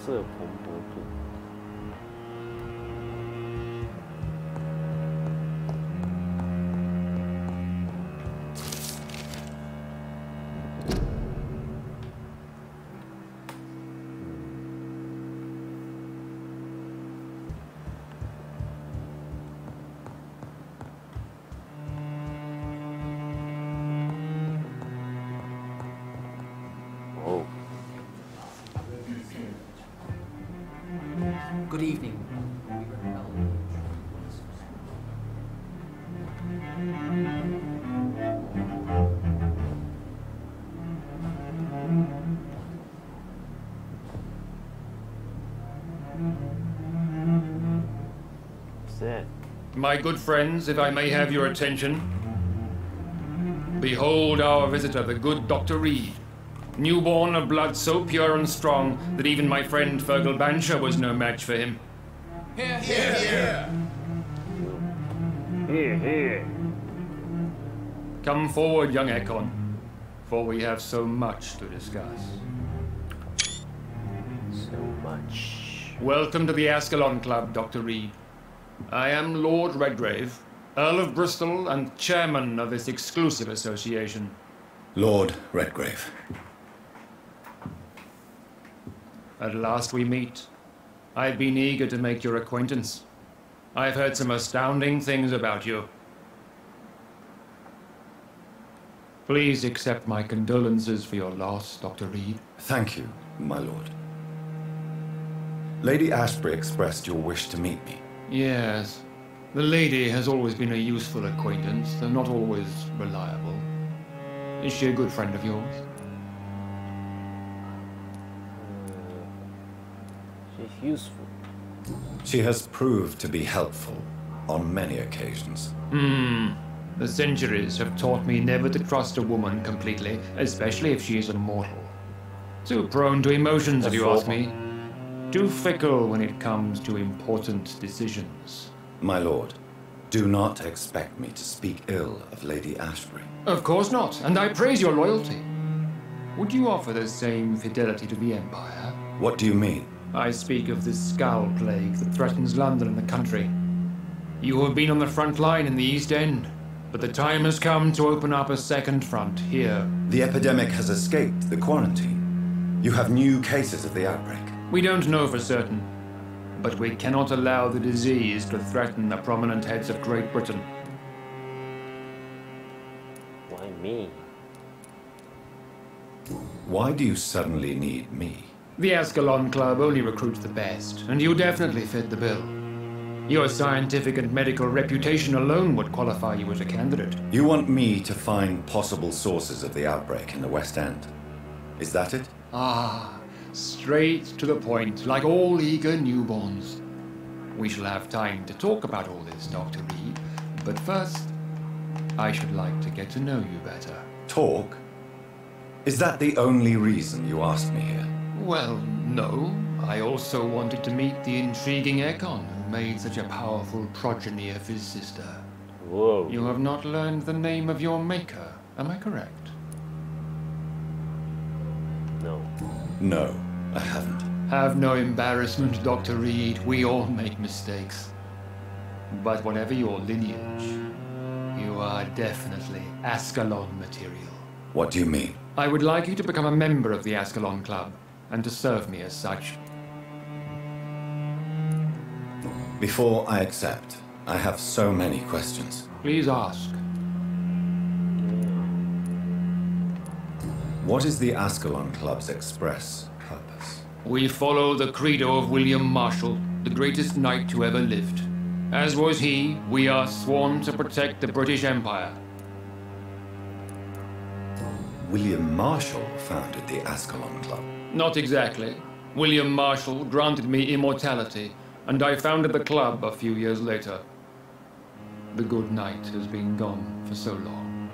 色蓬勃度。哦。 Good evening. My good friends, if I may have your attention. Behold our visitor, the good Dr. Reed. Newborn of blood so pure and strong that even my friend Fergal Bancher was no match for him. Here, here, here. Here, here. Come forward, young Ekon, for we have so much to discuss. So much. Welcome to the Ascalon Club, Dr. Reed. I am Lord Redgrave, Earl of Bristol and chairman of this exclusive association. Lord Redgrave. At last we meet. I've been eager to make your acquaintance. I've heard some astounding things about you. Please accept my condolences for your loss, Dr. Reed. Thank you, my lord. Lady Ashbury expressed your wish to meet me. Yes. The lady has always been a useful acquaintance, though not always reliable. Is she a good friend of yours? She's useful. She has proved to be helpful on many occasions. The centuries have taught me never to trust a woman completely, especially if she is immortal. Too prone to emotions, if you ask me. Too fickle when it comes to important decisions. My lord, do not expect me to speak ill of Lady Ashbury. Of course not, and I praise your loyalty. Would you offer the same fidelity to the Empire? What do you mean? I speak of the Skull Plague that threatens London and the country. You have been on the front line in the East End, but the time has come to open up a second front here. The epidemic has escaped the quarantine. You have new cases of the outbreak. We don't know for certain, but we cannot allow the disease to threaten the prominent heads of Great Britain. Why me? Why do you suddenly need me? The Ascalon Club only recruits the best, and you definitely fit the bill. Your scientific and medical reputation alone would qualify you as a candidate. You want me to find possible sources of the outbreak in the West End. Is that it? Ah, straight to the point, like all eager newborns. We shall have time to talk about all this, Dr. Reed, but first, I should like to get to know you better. Talk? Is that the only reason you asked me here? Well, no. I also wanted to meet the intriguing Ekon who made such a powerful progeny of his sister. Whoa. You have not learned the name of your maker, am I correct? No. No, I haven't. Have no embarrassment, Dr. Reed. We all make mistakes. But whatever your lineage, you are definitely Ascalon material. What do you mean? I would like you to become a member of the Ascalon Club, and to serve me as such. Before I accept, I have so many questions. Please ask. What is the Ascalon Club's express purpose? We follow the credo of William Marshall, the greatest knight who ever lived. As was he, we are sworn to protect the British Empire. William Marshall founded the Ascalon Club. Not exactly. William Marshall granted me immortality, and I founded the club a few years later. The good knight has been gone for so long.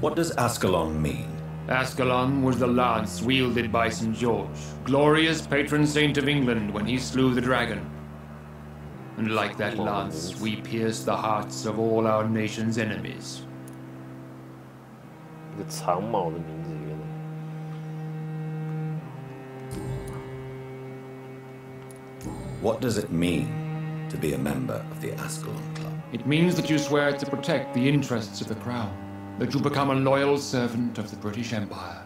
What does Ascalon mean? Ascalon was the lance wielded by St. George, glorious patron saint of England when he slew the dragon. And like that lance, we pierce the hearts of all our nation's enemies. 一个长毛的名字，原来。What does it mean to be a member of the Ascalon Club? It means that you swear to protect the interests of the crown, that you become a loyal servant of the British Empire.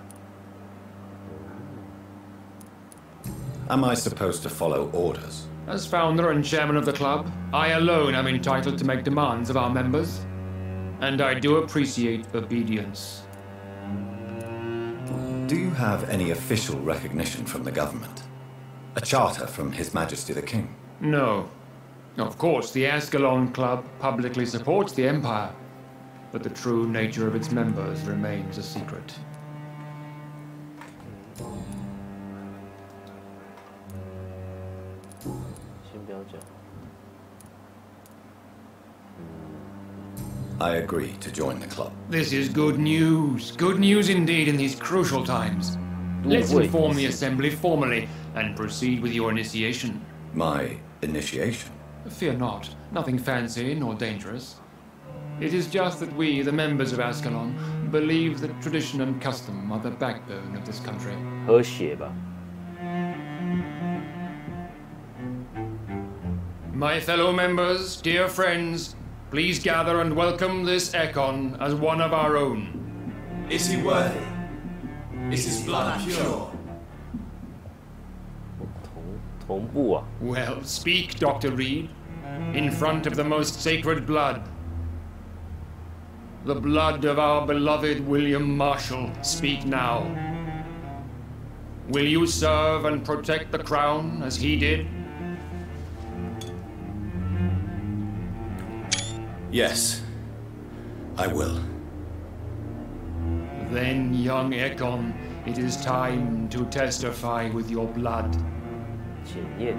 Am I supposed to follow orders? As founder and chairman of the club, I alone am entitled to make demands of our members, and I do appreciate obedience. Do you have any official recognition from the government? A charter from His Majesty the King? No. Of course, the Ascalon Club publicly supports the Empire, but the true nature of its members remains a secret. I agree to join the club. This is good news. Good news indeed in these crucial times. Let's inform the Assembly formally and proceed with your initiation. My initiation? Fear not. Nothing fancy nor dangerous. It is just that we, the members of Ascalon, believe that tradition and custom are the backbone of this country. 和谐吧。 My fellow members, dear friends, please gather and welcome this Ekon as one of our own. Is he worthy? Is his blood pure? 同步啊。 Well, speak, Dr. Reed, in front of the most sacred blood. The blood of our beloved William Marshall, speak now. Will you serve and protect the crown as he did? Yes, I will. Then, young Ekon, It is time to testify with your blood. 检验。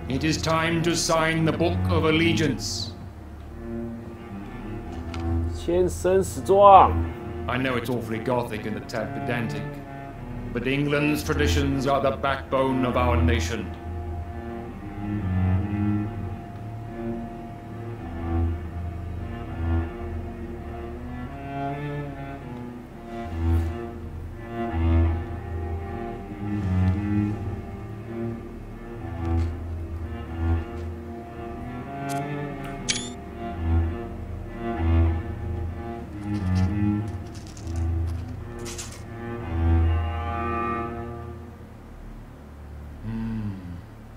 It is time to sign the Book of Allegiance. 签生死状。 I know it's awfully gothic and a tad pedantic, but England's traditions are the backbone of our nation.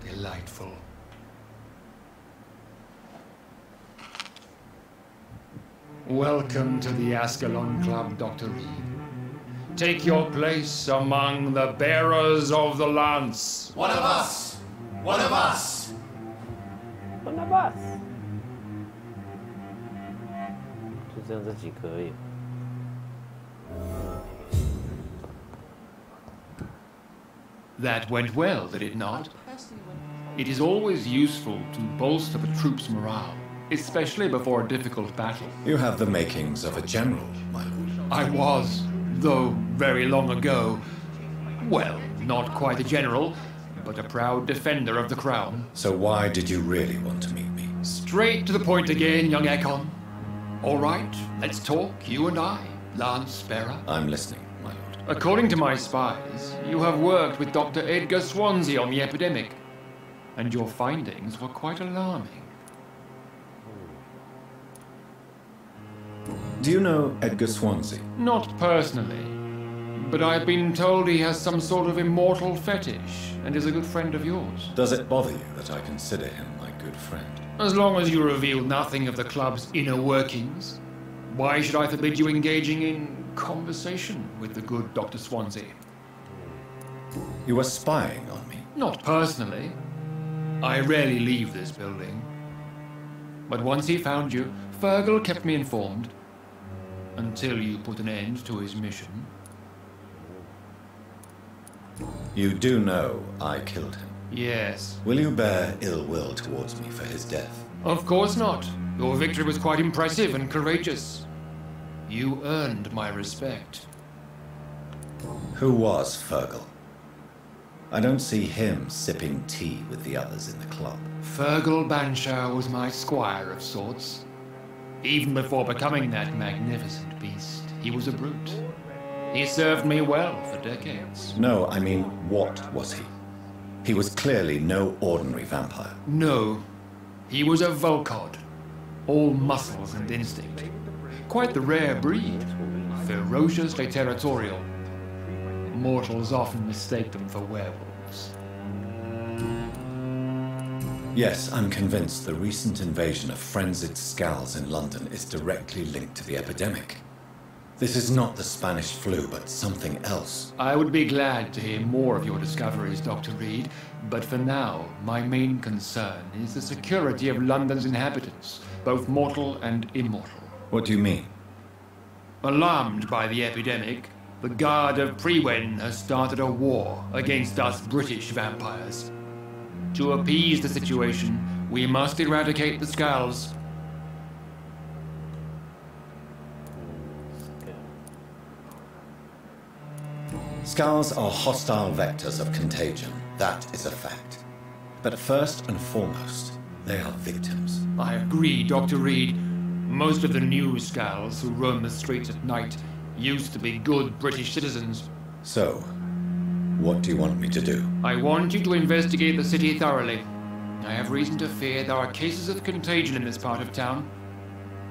Delightful. Welcome to the Ascalon Club, Dr. Reed. Take your place among the bearers of the lance. One of us! One of us! One of us! 就这样，这几颗而已。 That went well, did it not? It is always useful to bolster the troops' morale, especially before a difficult battle. You have the makings of a general, my lord. I was, though very long ago. Well, not quite a general, but a proud defender of the crown. So why did you really want to meet me? Straight to the point again, young Ekon. All right, let's talk, you and I, Lance Bearer. I'm listening. According to my spies, you have worked with Dr. Edgar Swansea on the epidemic, and your findings were quite alarming. Do you know Edgar Swansea? Not personally, but I've been told he has some sort of immortal fetish and is a good friend of yours. Does it bother you that I consider him my good friend? As long as you reveal nothing of the club's inner workings, why should I forbid you engaging in conversation with the good Dr. Swansea? You were spying on me? Not personally. I rarely leave this building. But once he found you, Fergal kept me informed. Until you put an end to his mission. You do know I killed him? Yes. Will you bear ill will towards me for his death? Of course not. Your victory was quite impressive and courageous. You earned my respect. Who was Fergal? I don't see him sipping tea with the others in the club. Fergal Banshaw was my squire of sorts. Even before becoming that magnificent beast, he was a brute. He served me well for decades. No, I mean, what was he? He was clearly no ordinary vampire. No. He was a Volcod. All muscles and instinct. Quite the rare breed. Ferociously territorial. Mortals often mistake them for werewolves. Yes, I'm convinced the recent invasion of frenzied Skulls in London is directly linked to the epidemic. This is not the Spanish flu, but something else. I would be glad to hear more of your discoveries, Dr. Reed, but for now, my main concern is the security of London's inhabitants, both mortal and immortal. What do you mean? Alarmed by the epidemic, the Guard of Prewen has started a war against us British vampires. To appease the situation, we must eradicate the Skulls. Skulls are hostile vectors of contagion, that is a fact. But first and foremost, they are victims. I agree, Dr. Reed. Most of the new Skulls who roam the streets at night used to be good British citizens. So, what do you want me to do? I want you to investigate the city thoroughly. I have reason to fear there are cases of contagion in this part of town.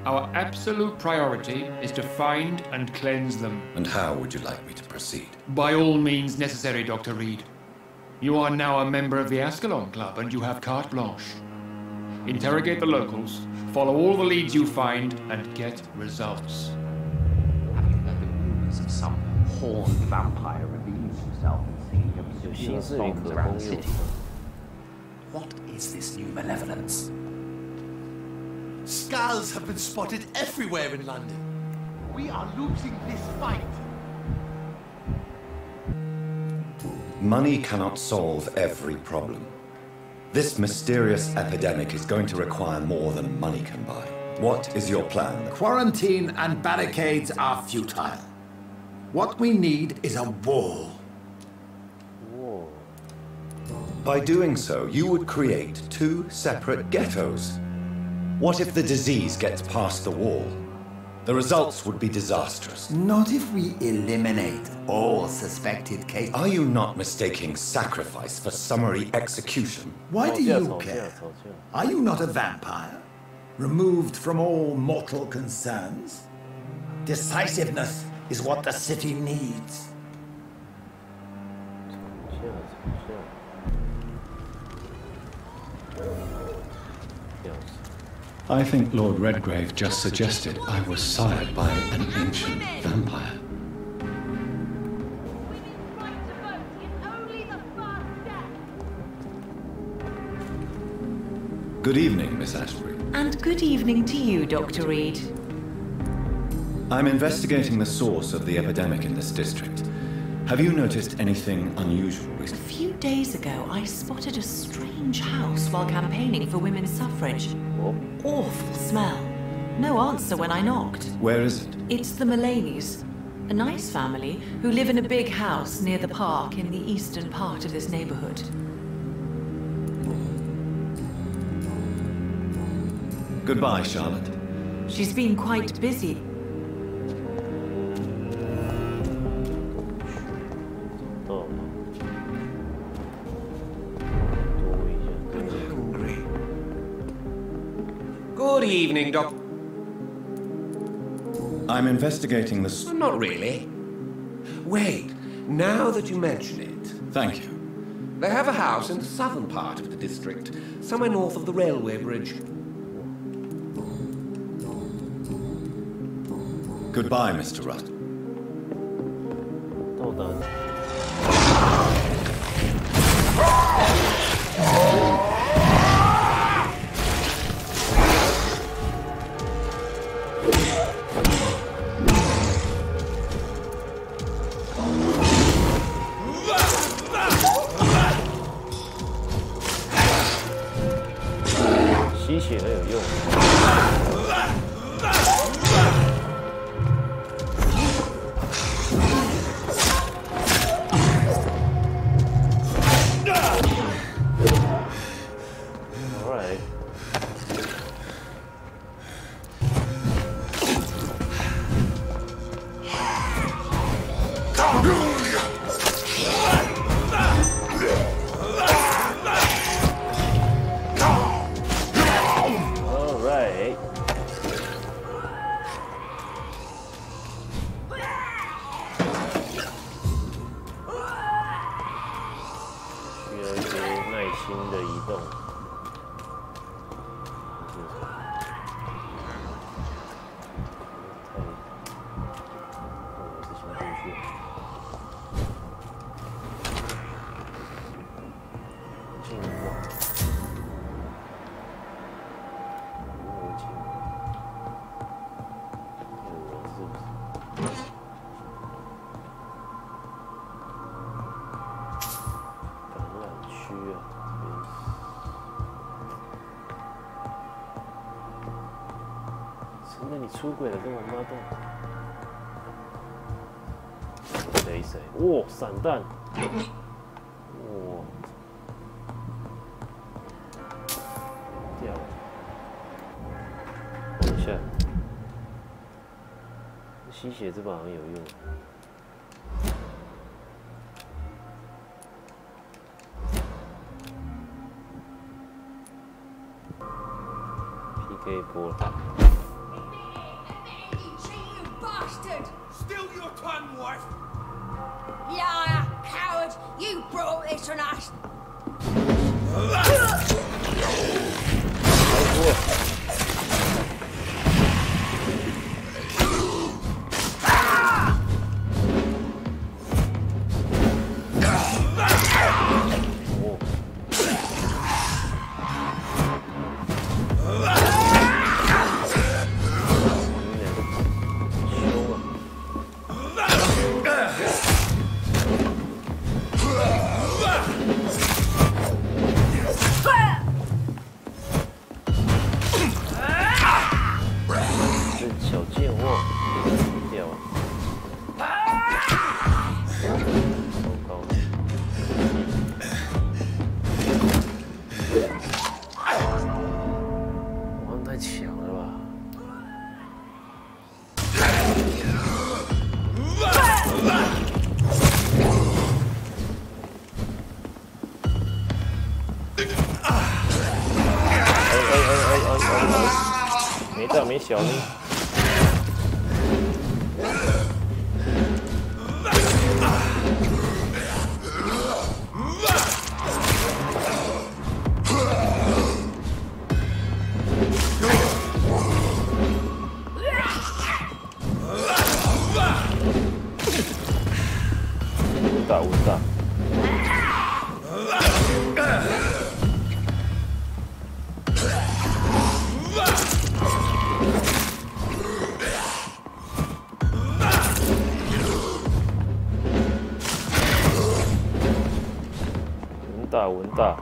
Our absolute priority is to find and cleanse them. And how would you like me to proceed? By all means necessary, Dr. Reed. You are now a member of the Ascalon Club and you have carte blanche. Interrogate the locals, follow all the leads you find, and get results. Have you heard the rumors of some horned vampire revealing himself and singing obscure songs around the city? What is this new malevolence? Skulls have been spotted everywhere in London. We are losing this fight. money cannot solve every problem. This mysterious epidemic is going to require more than money can buy. What is your plan? Quarantine and barricades are futile. What we need is a wall. Whoa. By doing so, you would create 2 separate ghettos. What if the disease gets past the wall? The results would be disastrous. Not if we eliminate all suspected cases. Are you not mistaking sacrifice for summary execution? Why do you care? Are you not a vampire? Removed from all mortal concerns? Decisiveness is what the city needs. I think Lord Redgrave just suggested I was sired by an ancient vampire. Good evening, Miss Ashbury. And good evening to you, Dr. Reed. I'm investigating the source of the epidemic in this district. Have you noticed anything unusual A recently? few days ago, I spotted a strange house while campaigning for women's suffrage. Awful smell. No answer when I knocked. Where is it? It's the Mullaneys, a nice family who live in a big house near the park in the eastern part of this neighborhood. Goodbye, Charlotte. She's been quite busy. Good evening, Doc. I'm investigating the... Not really. Wait, now that you mention it. Thank you. They have a house in the southern part of the district, somewhere north of the railway bridge. Goodbye, Mr. Rutt. Hold on. 吸血很有用。Alright.那你出轨了，跟我妈动？谁？哇，散弹！哇，掉了！等一下，吸血这把好像有用。PK 波了。 Still your tongue, wife! Liar, coward! You brought this on us! 下面小命。打无打。稳打。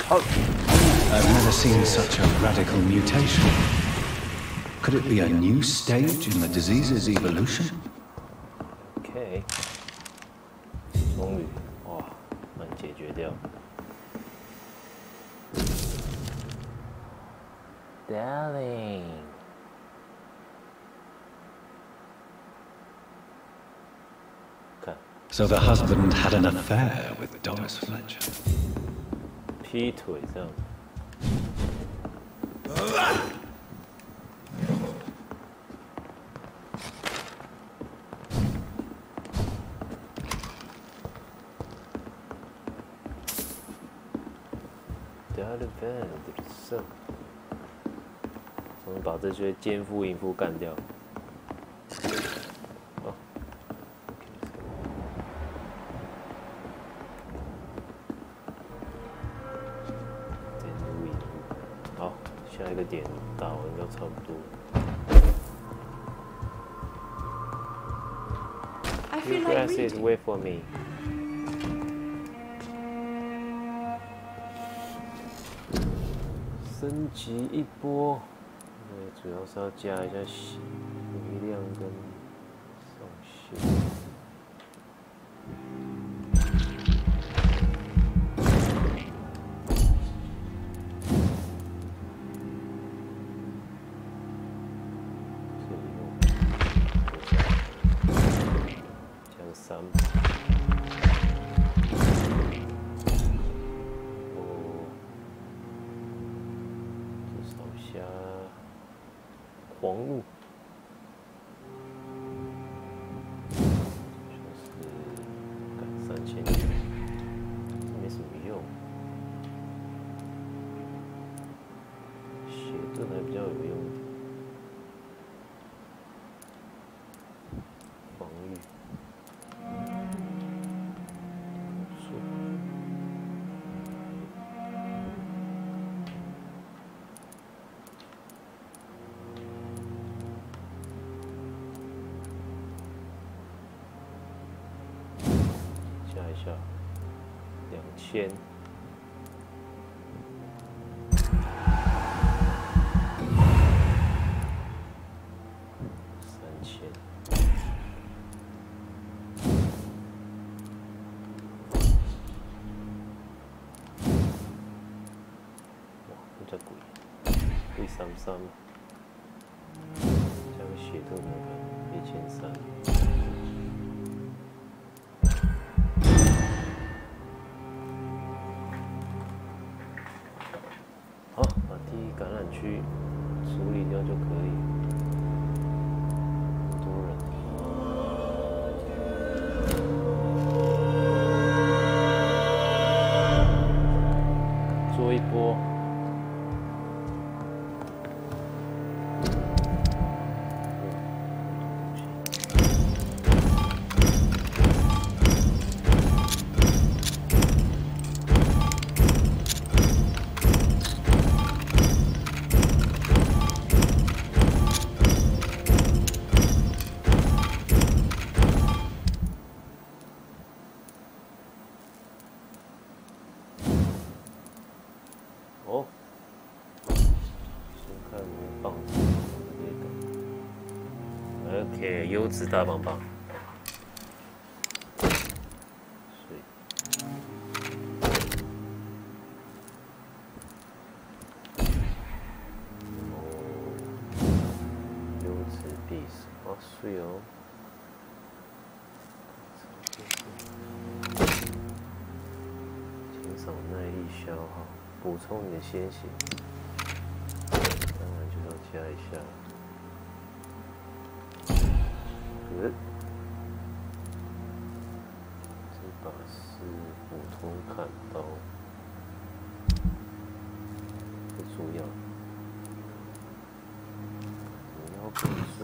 I've never seen such a radical mutation. Could it be a new stage in the disease's evolution? OK， 终于，哇，能解决掉。Darling， 看。So the husband had an affair with Doris Fletcher. 劈腿这样。我们把这些奸夫淫妇干掉。好，奸夫淫妇。好，下一个点打完就差不多。You guys wait for me. 升级一波，主要是要加一下余量跟上限。降3。 黄雾，就是干3000点，没什么用。血盾还比较有用一点。防御，不错。加一下2000。 贵33，加个血盾看1300。好，把第一感染区处理掉就可以。很多人。做一波。 1耶，优质大棒棒。优质必死，哦，水哦。减少耐力消耗，补充你的鲜血。当然就是要加一下。这把是普通砍刀，不重要。你要补助。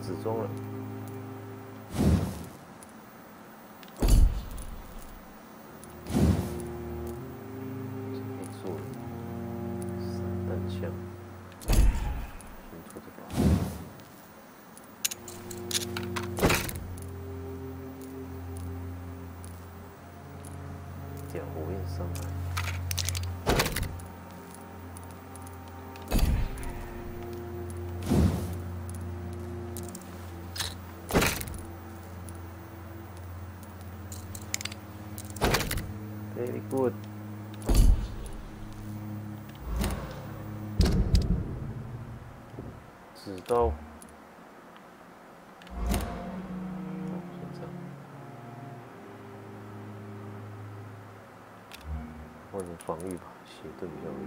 纸装了。点火焰伤害。Very good。纸刀。换成防御吧，血盾比较有用。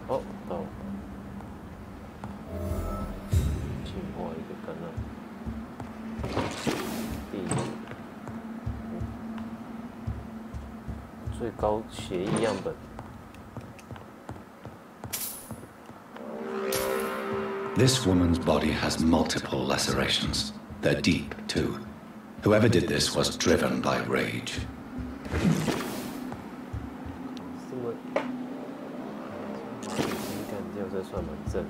哦，到了。进化一个橄榄。最高血液样本。This woman's body has multiple lacerations. They're deep, too. Whoever did this was driven by rage. 干掉这算蛮正。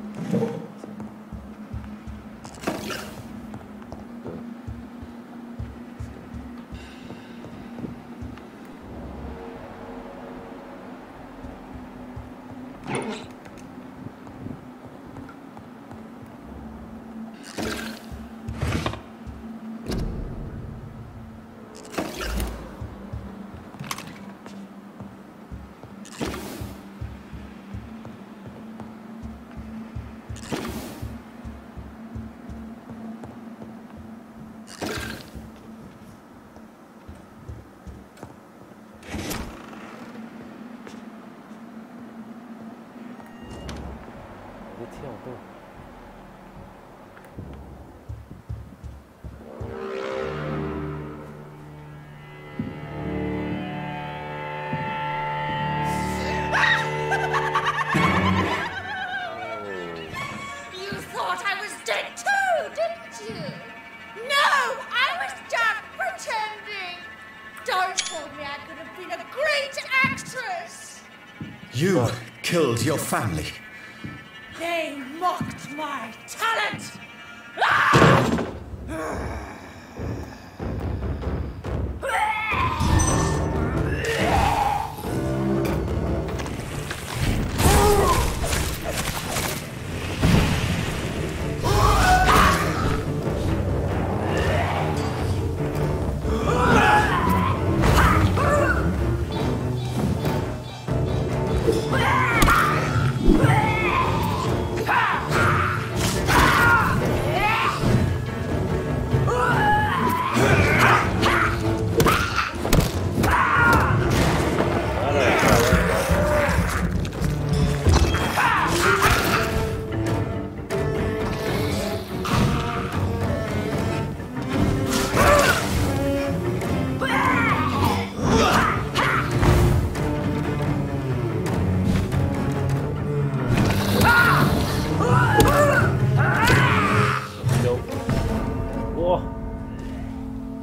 跳动。You thought I was dead too, didn't you? No, I was just pretending. Doris told me I could have been a great actress. You killed your family. They mocked my talent!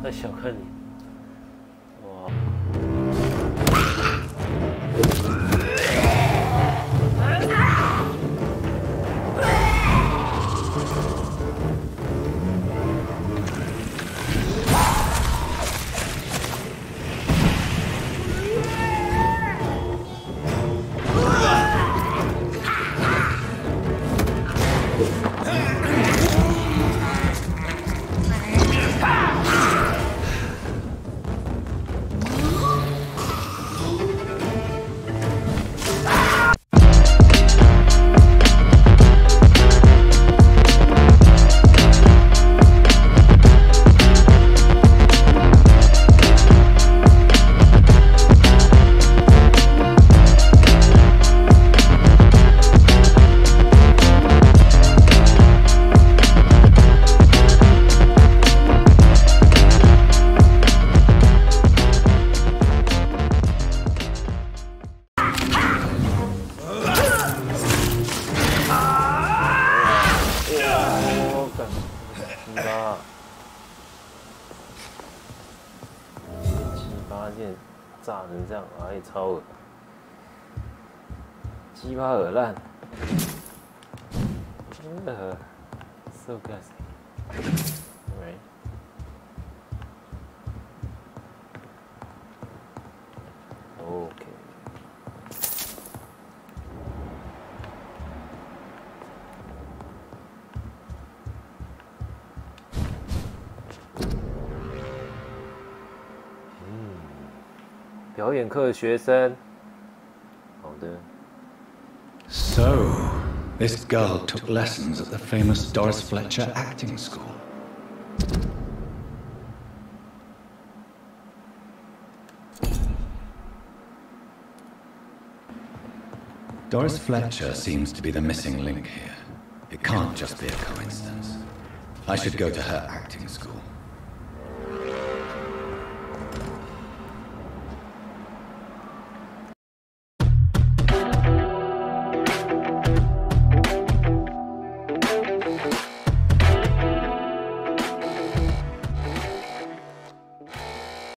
太小看你，哇！炸成这样，哎，超恶，鸡巴恶烂，so ghastly. Right. Okay. Hmm. 表演课学生，好的。So, this girl took lessons at the famous Doris Fletcher acting school. Doris Fletcher seems to be the missing link here. It can't just be a coincidence. I should go to her acting school.